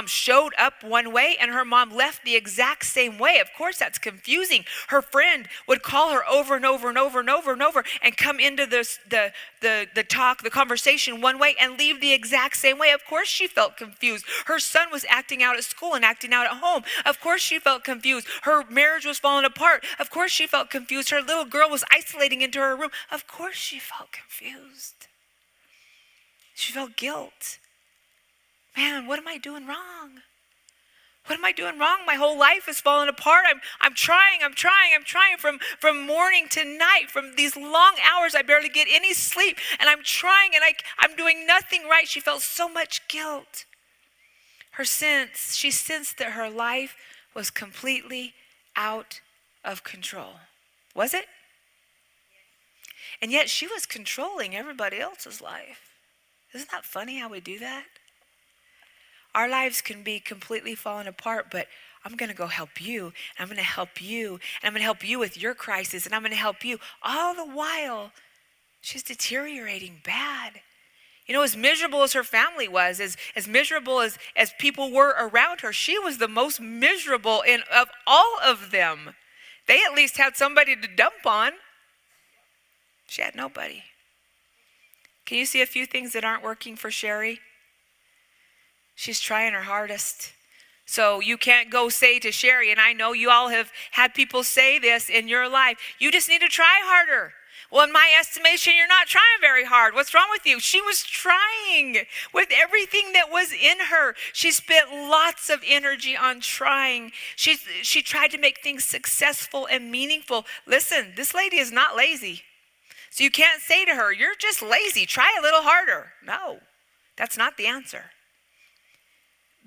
showed up one way and her mom left the exact same way. Of course, that's confusing. Her friend would call her over and over and over and over and over and come into the talk, the conversation one way and leave the exact same way. Of course, she felt confused. Her son was acting out at school and acting out at home. Of course, she felt confused. Her marriage was falling apart. Of course, she felt confused. Her little girl was isolating into her room. Of course, she felt confused. She felt guilt. Man, what am I doing wrong? What am I doing wrong? My whole life is falling apart. I'm trying from morning to night, from these long hours. I barely get any sleep, and I'm trying, and I'm doing nothing right. She felt so much guilt. She sensed that her life was completely out of control. Was it? And yet she was controlling everybody else's life. Isn't that funny how we do that? Our lives can be completely falling apart, but I'm going to go help you, and I'm going to help you, and I'm going to help you with your crisis, and I'm going to help you. All the while, she's deteriorating bad. You know, as miserable as her family was, as miserable as people were around her, she was the most miserable of all of them. They at least had somebody to dump on. She had nobody. Can you see a few things that aren't working for Sherry? She's trying her hardest. So you can't go say to Sherry, and I know you all have had people say this in your life, you just need to try harder. Well, in my estimation, you're not trying very hard. What's wrong with you? She was trying with everything that was in her. She spent lots of energy on trying. She tried to make things successful and meaningful. Listen, this lady is not lazy. So you can't say to her, you're just lazy. Try a little harder. No, that's not the answer.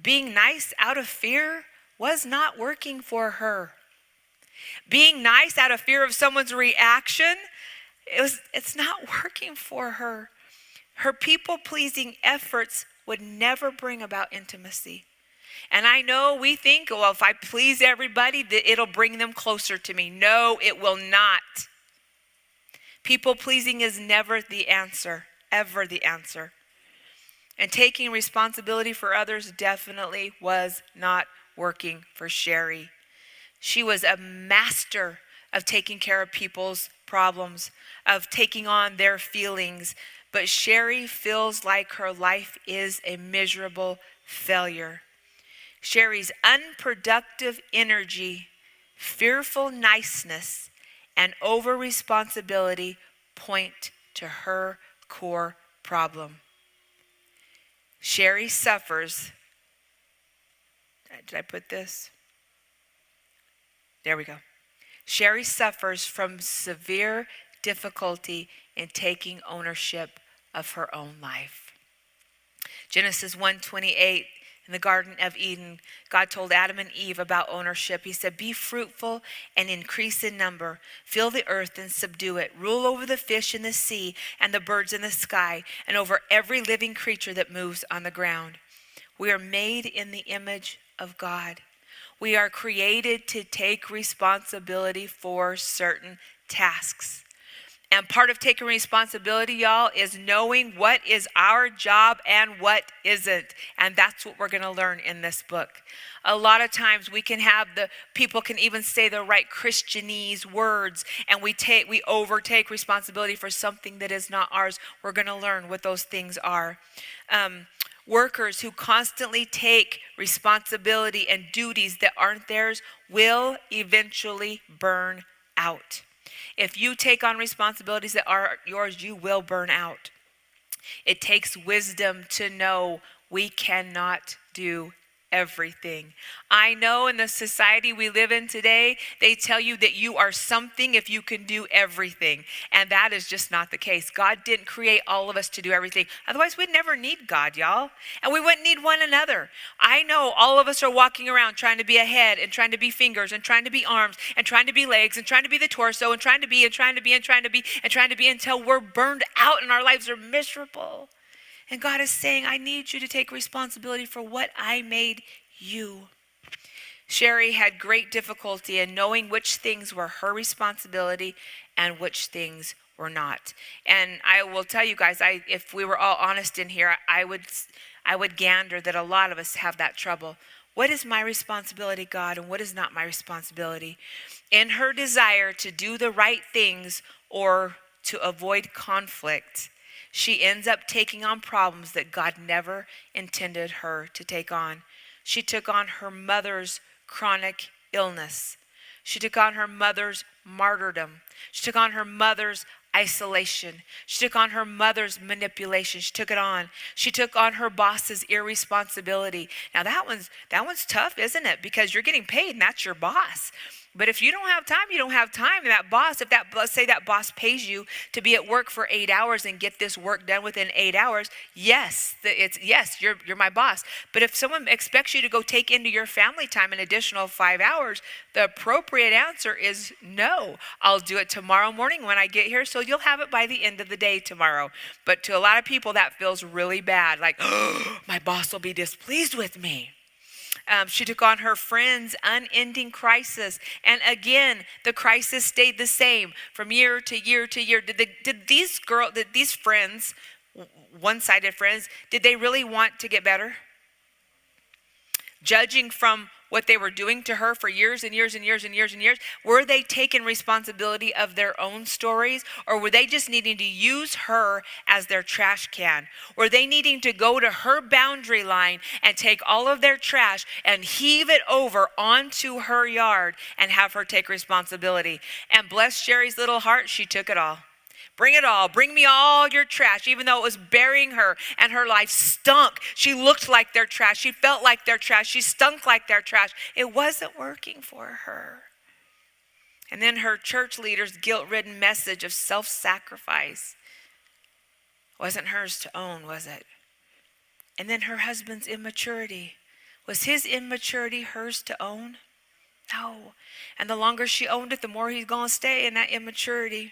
Being nice out of fear was not working for her. Being nice out of fear of someone's reaction, it's not working for her. Her people-pleasing efforts would never bring about intimacy. And I know we think, well, if I please everybody, that it'll bring them closer to me. No, it will not. People pleasing is never the answer, ever the answer. And taking responsibility for others definitely was not working for Sherry. She was a master of taking care of people's problems, of taking on their feelings. But Sherry feels like her life is a miserable failure. Sherry's unproductive energy, fearful niceness, and over responsibility point to her core problem. Sherry suffers. Did I put this? There we go. Sherry suffers from severe difficulty in taking ownership of her own life. Genesis 1:28, in the Garden of Eden, God told Adam and Eve about ownership. He said, be fruitful and increase in number. Fill the earth and subdue it. Rule over the fish in the sea and the birds in the sky and over every living creature that moves on the ground. We are made in the image of God. We are created to take responsibility for certain tasks. And part of taking responsibility, y'all, is knowing what is our job and what isn't. And that's what we're going to learn in this book. A lot of times we can have people can even say the right Christianese words, and we overtake responsibility for something that is not ours. We're going to learn what those things are. Workers who constantly take responsibility and duties that aren't theirs will eventually burn out. If you take on responsibilities that are yours, you will burn out. It takes wisdom to know we cannot do everything. I know in the society we live in today, they tell you that you are something if you can do everything. And that is just not the case. God didn't create all of us to do everything. Otherwise, we'd never need God, y'all. And we wouldn't need one another. I know all of us are walking around trying to be a head and trying to be fingers and trying to be arms and trying to be legs and trying to be the torso and trying to be and trying to be and trying to be and trying to be until we're burned out and our lives are miserable. And God is saying, I need you to take responsibility for what I made you. Sherry had great difficulty in knowing which things were her responsibility and which things were not. And I will tell you guys, if we were all honest in here, I would gander that a lot of us have that trouble. What is my responsibility, God, and what is not my responsibility? In her desire to do the right things or to avoid conflict, she ends up taking on problems that God never intended her to take on. She took on her mother's chronic illness. She took on her mother's martyrdom. She took on her mother's isolation. She took on her mother's manipulation. She took it on. She took on her boss's irresponsibility. Now that one's tough, isn't it? Because you're getting paid and that's your boss. But if you don't have time, you don't have time. And that boss, let's say that boss pays you to be at work for 8 hours and get this work done within 8 hours, yes, you're my boss. But if someone expects you to go take into your family time an additional 5 hours, the appropriate answer is no. I'll do it tomorrow morning when I get here, so you'll have it by the end of the day tomorrow. But to a lot of people, that feels really bad. Like, oh, my boss will be displeased with me. She took on her friend's unending crisis. And again, the crisis stayed the same from year to year to year. Did these friends, one-sided friends, did they really want to get better? Judging from what they were doing to her for years and years and years and years and years, were they taking responsibility of their own stories, or were they just needing to use her as their trash can? Were they needing to go to her boundary line and take all of their trash and heave it over onto her yard and have her take responsibility? And bless Sherry's little heart, she took it all. Bring it all. Bring me all your trash, even though it was burying her and her life stunk. She looked like their trash. She felt like their trash. She stunk like their trash. It wasn't working for her. And then her church leader's guilt-ridden message of self-sacrifice wasn't hers to own, was it? And then her husband's immaturity. Was his immaturity hers to own? No. And the longer she owned it, the more he's going to stay in that immaturity.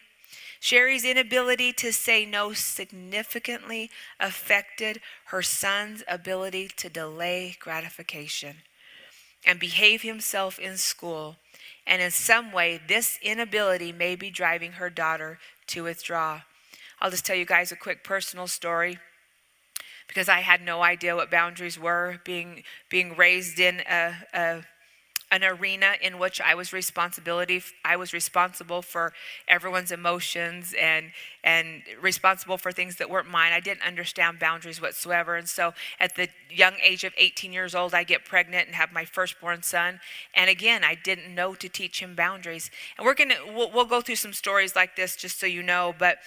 Sherry's inability to say no significantly affected her son's ability to delay gratification and behave himself in school. And in some way, this inability may be driving her daughter to withdraw. I'll just tell you guys a quick personal story, because I had no idea what boundaries were, being raised in an arena in which I was responsible for everyone's emotions and responsible for things that weren't mine. I didn't understand boundaries whatsoever. And so at the young age of 18 years old, I get pregnant and have my firstborn son. And again, I didn't know to teach him boundaries. And we'll go through some stories like this just so you know. But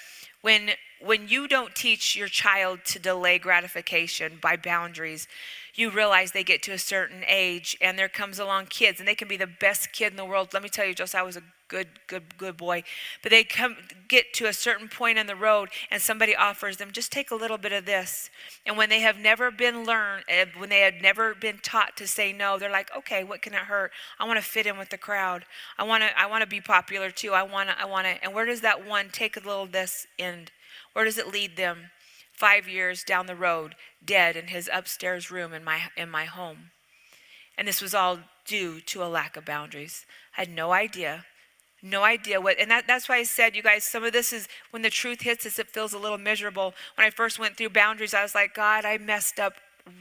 when you don't teach your child to delay gratification by boundaries, you realize they get to a certain age and there comes along kids, and they can be the best kid in the world. Let me tell you, Josiah was a good boy. But they get to a certain point in the road and somebody offers them, just take a little bit of this. And when they have never been when they had never been taught to say no, they're like, okay, what can it hurt? I want to fit in with the crowd. I want to be popular too. I want to. And where does that one take a little of this end? Where does it lead them? 5 years down the road, dead in his upstairs room in my home. And this was all due to a lack of boundaries. I had no idea what, and that's why I said, you guys, some of this is, when the truth hits us, it feels a little miserable. When I first went through boundaries, I was like, God, I messed up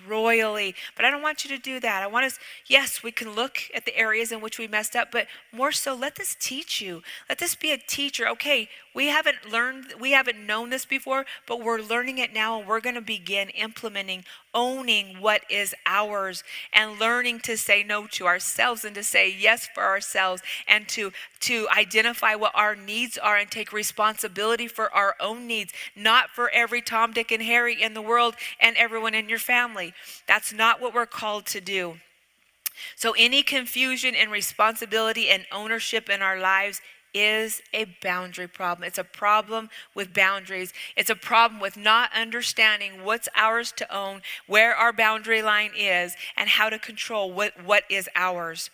royally, but I don't want you to do that. I want us, yes, we can look at the areas in which we messed up, but more so, let this teach you. Let this be a teacher. Okay, we haven't known this before, but we're learning it now, and we're going to begin implementing, owning what is ours, and learning to say no to ourselves and to say yes for ourselves, and to identify what our needs are and take responsibility for our own needs, not for every Tom, Dick, and Harry in the world and everyone in your family. That's not what we're called to do. So any confusion in responsibility and ownership in our lives is a boundary problem. It's a problem with boundaries. It's a problem with not understanding what's ours to own, where our boundary line is, and how to control what is ours.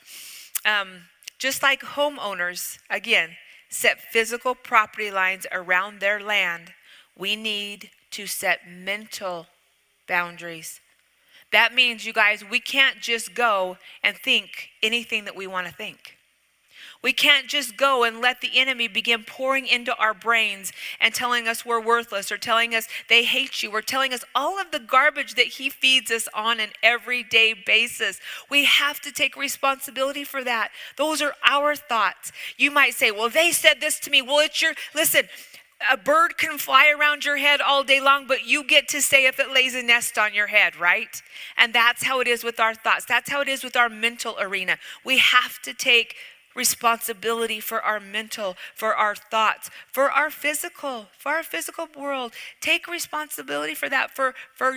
Just like homeowners, again, set physical property lines around their land, we need to set mental boundaries. That means, you guys, we can't just go and think anything that we want to think. We can't just go and let the enemy begin pouring into our brains and telling us we're worthless, or telling us they hate you, or telling us all of the garbage that he feeds us on an everyday basis. We have to take responsibility for that. Those are our thoughts. You might say, well, they said this to me. Well, listen, a bird can fly around your head all day long, but you get to say if it lays a nest on your head, right? And that's how it is with our thoughts. That's how it is with our mental arena. We have to take responsibility for our mental, for our thoughts, for our physical world. Take responsibility for that, for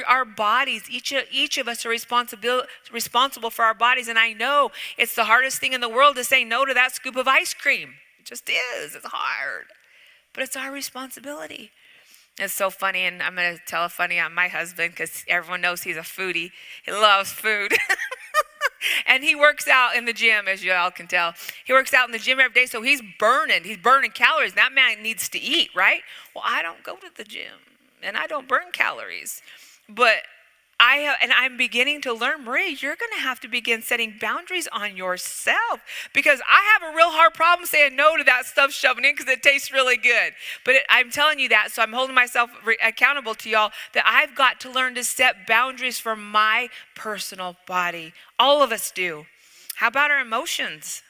our bodies. Each of us are responsible for our bodies. And I know it's the hardest thing in the world to say no to that scoop of ice cream. It just is. It's hard. But it's our responsibility. It's so funny, and I'm going to tell a funny on my husband, because everyone knows he's a foodie. He loves food. And he works out in the gym, as you all can tell. He works out in the gym every day, so he's burning calories. That man needs to eat, right? Well, I don't go to the gym, and I don't burn calories. But I'm beginning to learn, Marie, you're going to have to begin setting boundaries on yourself, because I have a real hard problem saying no to that stuff shoving in because it tastes really good. But I'm telling you that, so I'm holding myself accountable to y'all, that I've got to learn to set boundaries for my personal body. All of us do. How about our emotions?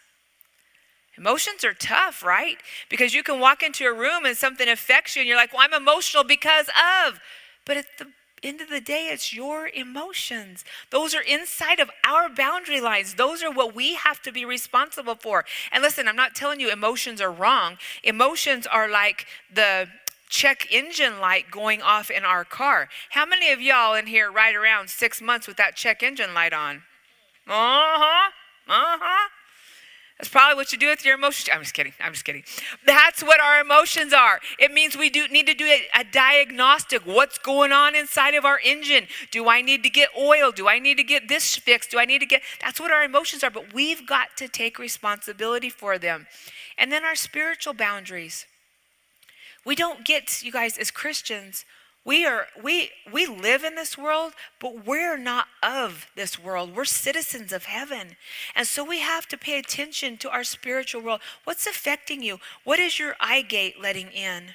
Emotions are tough, right? Because you can walk into a room and something affects you and you're like, well, I'm emotional because of. But at the end of the day, it's your emotions. Those are inside of our boundary lines. Those are what we have to be responsible for. And listen, I'm not telling you emotions are wrong. Emotions are like the check engine light going off in our car. How many of y'all in here ride around 6 months with that check engine light on? That's probably what you do with your emotions. I'm just kidding. That's what our emotions are. It means we need to do a diagnostic. What's going on inside of our engine? Do I need to get oil? Do I need to get this fixed? That's what our emotions are. But we've got to take responsibility for them. And then our spiritual boundaries. We don't get, you guys, as Christians, we live in this world, but we're not of this world. We're citizens of heaven. And so we have to pay attention to our spiritual world. What's affecting you? What is your eye gate letting in?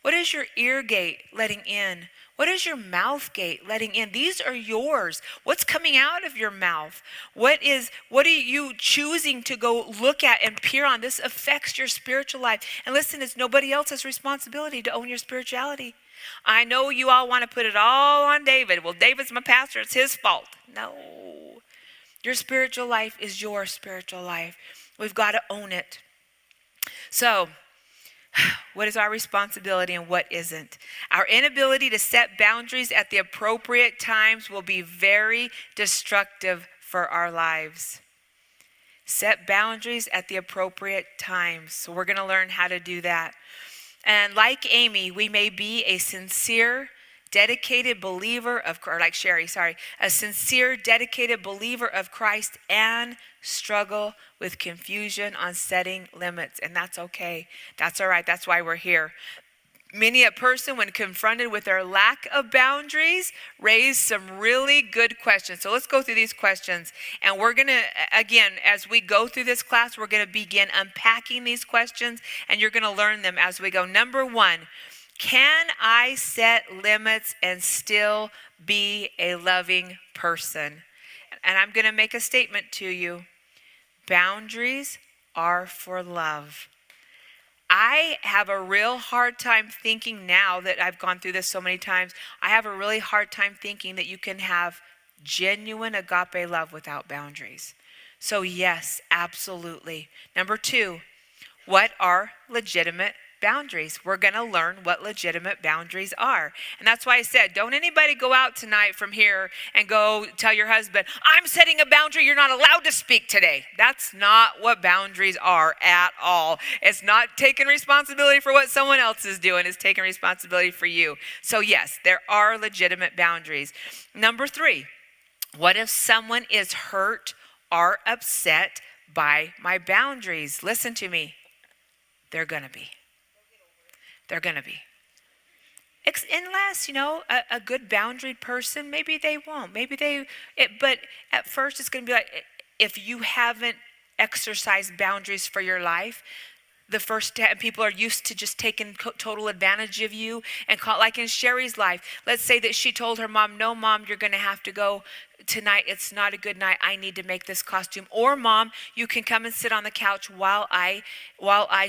What is your ear gate letting in? What is your mouth gate letting in? These are yours. What's coming out of your mouth? What are you choosing to go look at and peer on? This affects your spiritual life. And listen, it's nobody else's responsibility to own your spirituality. I know you all want to put it all on David. Well, David's my pastor. It's his fault. No. Your spiritual life is your spiritual life. We've got to own it. So, what is our responsibility and what isn't? Our inability to set boundaries at the appropriate times will be very destructive for our lives. Set boundaries at the appropriate times. So we're going to learn how to do that. And like Amy, we may be a sincere, dedicated believer of, or like Sherry, a sincere, dedicated believer of Christ and struggle with confusion on setting limits. And that's okay. That's all right. That's why we're here. Many a person, when confronted with their lack of boundaries, raise some really good questions. So let's go through these questions. And we're going to, again, as we go through this class, we're going to begin unpacking these questions, and you're going to learn them as we go. Number one, can I set limits and still be a loving person? And I'm going to make a statement to you. Boundaries are for love. I have a real hard time thinking now that I've gone through this so many times. I have a really hard time thinking that you can have genuine agape love without boundaries. So yes, absolutely. Number two, what are legitimate boundaries? We're going to learn what legitimate boundaries are. And that's why I said, don't anybody go out tonight from here and go tell your husband, I'm setting a boundary, you're not allowed to speak today. That's not what boundaries are at all. It's not taking responsibility for what someone else is doing. It's taking responsibility for you. So yes, there are legitimate boundaries. Number three, what if someone is hurt or upset by my boundaries? Listen to me. They're going to be. They're going to be. Unless, a good boundaried person, maybe they won't. But at first it's going to be like, if you haven't exercised boundaries for your life, the first time people are used to just taking total advantage of you and like in Sherry's life, let's say that she told her mom, no, mom, you're going to have to go tonight. It's not a good night. I need to make this costume. Or mom, you can come and sit on the couch while I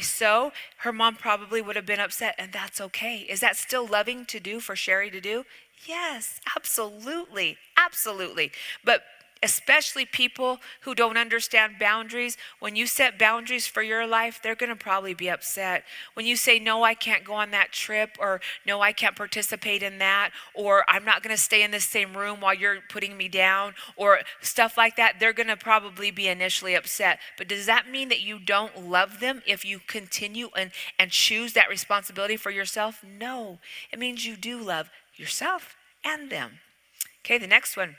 sew. Her mom probably would have been upset, and that's okay. Is that still loving to do for Sherry to do? Yes, absolutely. Absolutely. But especially people who don't understand boundaries, when you set boundaries for your life, they're going to probably be upset. When you say, no, I can't go on that trip, or no, I can't participate in that, or I'm not going to stay in the same room while you're putting me down, or stuff like that, they're going to probably be initially upset. But does that mean that you don't love them if you continue and choose that responsibility for yourself? No, it means you do love yourself and them. Okay, the next one.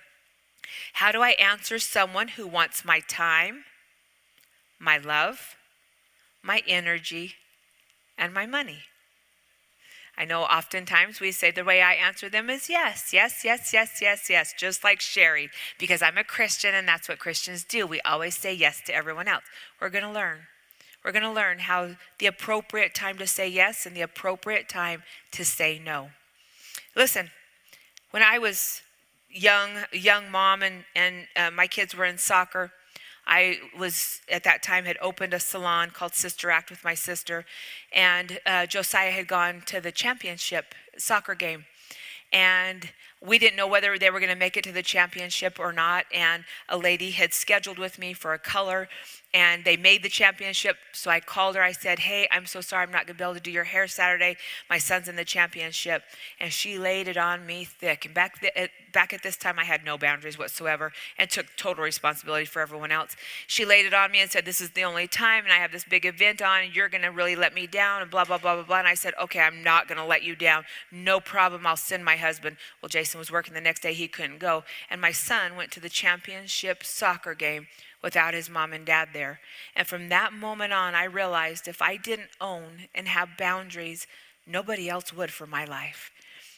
How do I answer someone who wants my time, my love, my energy, and my money? I know oftentimes we say the way I answer them is yes, yes, yes, yes, yes, yes, just like Sherry, because I'm a Christian and that's what Christians do. We always say yes to everyone else. We're going to learn. We're going to learn how the appropriate time to say yes and the appropriate time to say no. Listen, when I was young mom and my kids were in soccer, I was at that time had opened a salon called Sister Act with my sister, and Josiah had gone to the championship soccer game, and we didn't know whether they were going to make it to the championship or not, and a lady had scheduled with me for a color, and they made the championship. So I called her. I said, hey, I'm so sorry I'm not going to be able to do your hair Saturday. My son's in the championship. And she laid it on me thick. And back at this time, I had no boundaries whatsoever and took total responsibility for everyone else. She laid it on me and said, this is the only time, and I have this big event on, and you're going to really let me down, and blah, blah, blah, blah, blah. And I said, okay, I'm not going to let you down. No problem. I'll send my husband. Well, Jason was working the next day. He couldn't go. And my son went to the championship soccer game without his mom and dad there. And from that moment on, I realized if I didn't own and have boundaries, nobody else would for my life.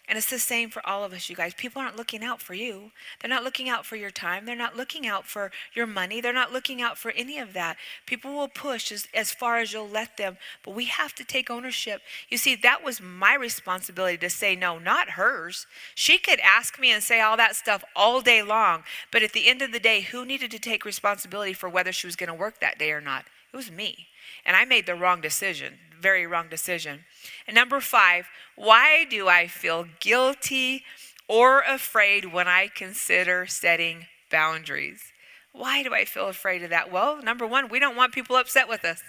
And it's the same for all of us, you guys. People aren't looking out for you. They're not looking out for your time. They're not looking out for your money. They're not looking out for any of that. People will push as far as you'll let them, but we have to take ownership. You see, that was my responsibility to say no, not hers. She could ask me and say all that stuff all day long, but at the end of the day, who needed to take responsibility for whether she was going to work that day or not? It was me. And I made the wrong decision, very wrong decision. And number 5, why do I feel guilty or afraid when I consider setting boundaries? Why do I feel afraid of that? Well, number 1, we don't want people upset with us.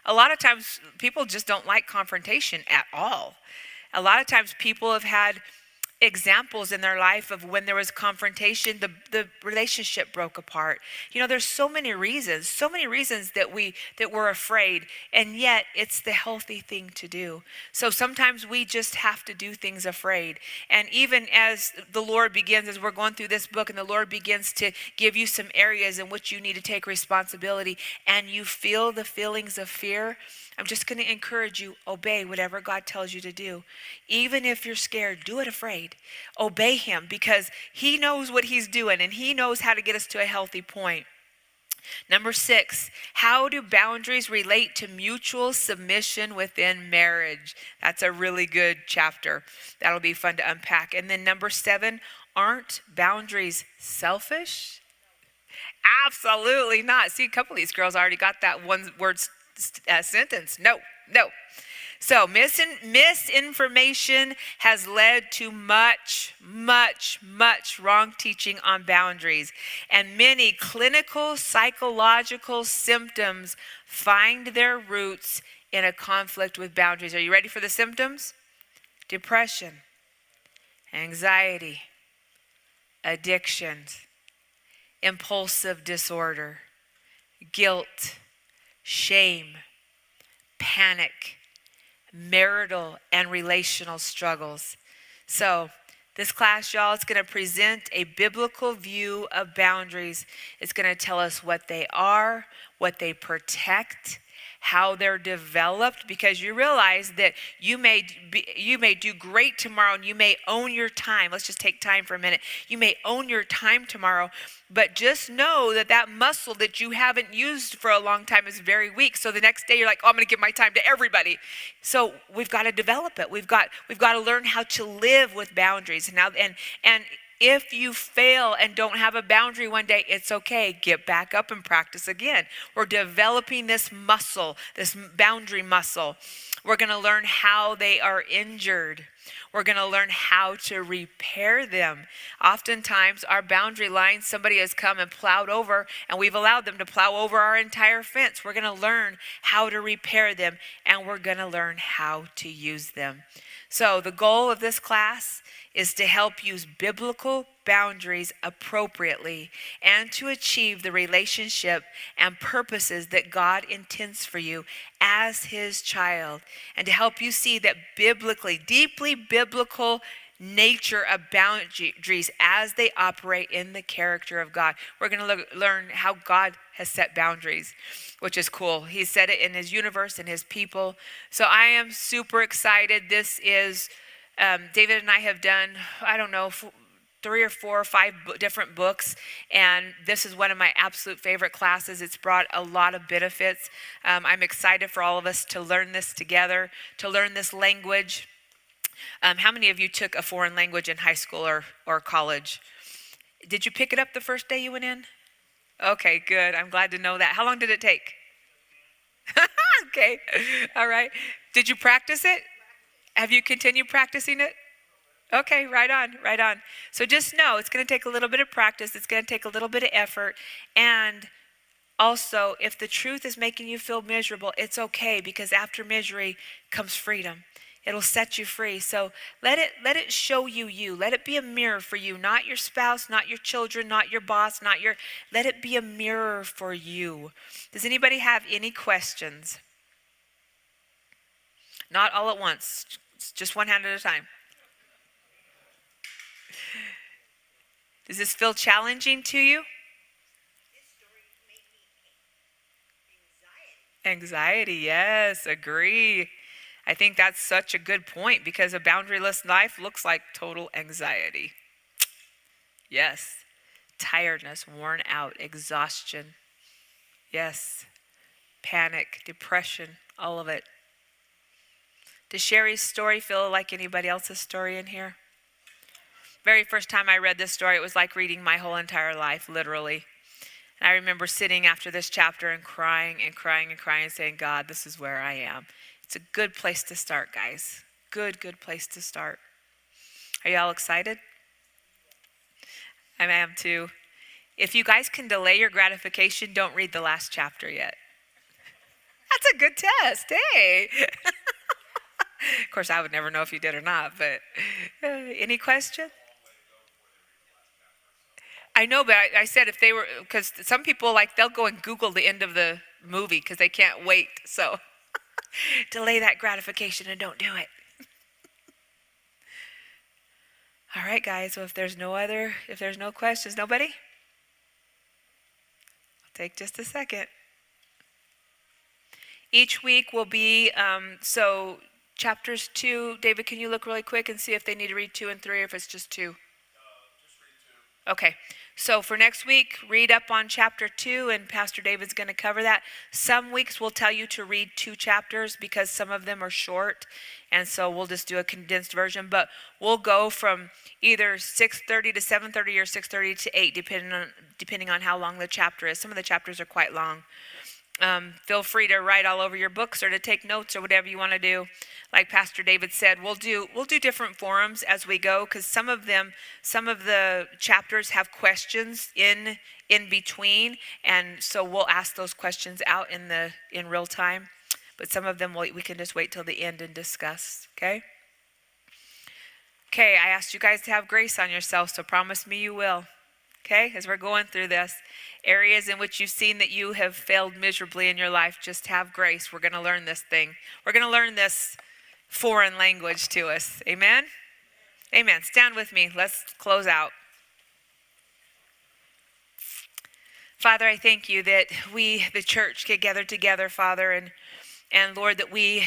A lot of times people just don't like confrontation at all. A lot of times people have had examples in their life of when there was confrontation, the relationship broke apart. You know, there's so many reasons that we're afraid, and yet it's the healthy thing to do. So sometimes we just have to do things afraid. And even as the Lord begins, as we're going through this book, and the Lord begins to give you some areas in which you need to take responsibility, and you feel the feelings of fear, I'm just going to encourage you, obey whatever God tells you to do. Even if you're scared, do it afraid. Obey him, because he knows what he's doing, and he knows how to get us to a healthy point. Number 6, how do boundaries relate to mutual submission within marriage? That's a really good chapter. That'll be fun to unpack. And then number 7, aren't boundaries selfish? Absolutely not. See, a couple of these girls already got that one word sentence. No. So misinformation has led to much wrong teaching on boundaries. And many clinical psychological symptoms find their roots in a conflict with boundaries. Are you ready for the symptoms? Depression, anxiety, addictions, impulsive disorder, guilt, shame, panic, marital and relational struggles. So this class, y'all, is going to present a biblical view of boundaries. It's going to tell us what they are, what they protect, how they're developed, because you realize that you may do great tomorrow, and you may own your time. Let's just take time for a minute. You may own your time tomorrow, but just know that muscle that you haven't used for a long time is very weak. So the next day you're like, oh, I'm going to give my time to everybody. So we've got to develop it. We've got to learn how to live with boundaries. And if you fail and don't have a boundary one day, it's okay. Get back up and practice again. We're developing this muscle, this boundary muscle. We're going to learn how they are injured. We're going to learn how to repair them. Oftentimes, our boundary lines, somebody has come and plowed over, and we've allowed them to plow over our entire fence. We're going to learn how to repair them, and we're going to learn how to use them. So the goal of this class is to help use biblical boundaries appropriately and to achieve the relationship and purposes that God intends for you as his child, and to help you see that biblically, deeply biblical nature of boundaries as they operate in the character of God. We're going to learn how God has set boundaries, which is cool. He set it in his universe and his people. So I am super excited. This is David and I have done, 3 or 4 or 5 different books, and this is one of my absolute favorite classes. It's brought a lot of benefits. I'm excited for all of us to learn this together, to learn this language. How many of you took a foreign language in high school or college? Did you pick it up the first day you went in? Okay, good. I'm glad to know that. How long did it take? Okay, all right. Did you practice it? Have you continued practicing it? Okay, right on. So just know it's going to take a little bit of practice. It's going to take a little bit of effort. And also, if the truth is making you feel miserable, it's okay, because after misery comes freedom. It'll set you free. So let it show you. Let it be a mirror for you, not your spouse, not your children, not your boss, let it be a mirror for you. Does anybody have any questions? Not all at once, just one hand at a time. Does this feel challenging to you? This story made me anxiety. Anxiety, yes, agree. I think that's such a good point because a boundaryless life looks like total anxiety. Yes. Tiredness, worn out, exhaustion. Yes. Panic, depression, all of it. Does Sherry's story feel like anybody else's story in here? Very first time I read this story, it was like reading my whole entire life, literally. And I remember sitting after this chapter and crying and crying and crying and saying, God, this is where I am. It's a good place to start, guys. Good place to start. Are y'all excited? I am too. If you guys can delay your gratification, don't read the last chapter yet. That's a good test, hey. Of course, I would never know if you did or not, but any question? I know, but I said if they were, because some people, like, they'll go and Google the end of the movie because they can't wait. So delay that gratification and don't do it. All right, guys, so if there's no questions, nobody? I'll take just a second. Each week will be, so chapters 2, David, can you look really quick and see if they need to read 2 and 3 or if it's just 2? Just read 2. Okay, so for next week, read up on chapter 2, and Pastor David's going to cover that. Some weeks we'll tell you to read 2 chapters because some of them are short, and so we'll just do a condensed version. But we'll go from either 6:30 to 7:30 or 6:30 to 8, depending on how long the chapter is. Some of the chapters are quite long. Feel free to write all over your books or to take notes or whatever you want to do. Like Pastor David said, we'll do different forums as we go because some of the chapters have questions in between, and so we'll ask those questions out in real time. But some of them we can just wait till the end and discuss. Okay. Okay. I asked you guys to have grace on yourselves, so promise me you will. Okay, as we're going through this, areas in which you've seen that you have failed miserably in your life, just have grace. We're going to learn this thing. We're going to learn this foreign language to us. Amen? Amen. Stand with me. Let's close out. Father, I thank you that we, the church, get gathered together, Father, and Lord, that we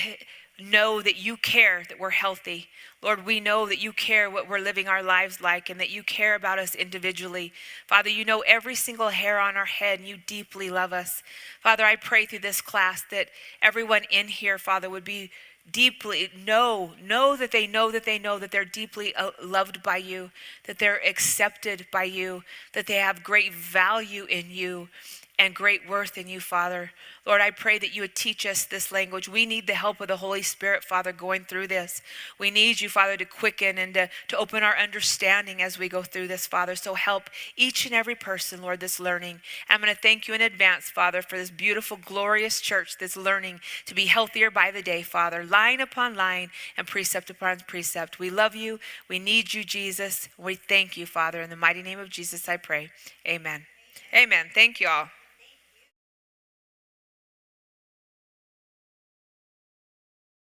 know that you care that we're healthy. Lord, we know that you care what we're living our lives like and that you care about us individually. Father, you know every single hair on our head and you deeply love us. Father, I pray through this class that everyone in here, Father, would be deeply, know that they're deeply loved by you, that they're accepted by you, that they have great value in you and great worth in you, Father. Lord, I pray that you would teach us this language. We need the help of the Holy Spirit, Father, going through this. We need you, Father, to quicken and to open our understanding as we go through this, Father. So help each and every person, Lord, this learning. I'm going to thank you in advance, Father, for this beautiful, glorious church that's learning to be healthier by the day, Father, line upon line and precept upon precept. We love you. We need you, Jesus. We thank you, Father. In the mighty name of Jesus, I pray. Amen. Amen. Thank you all.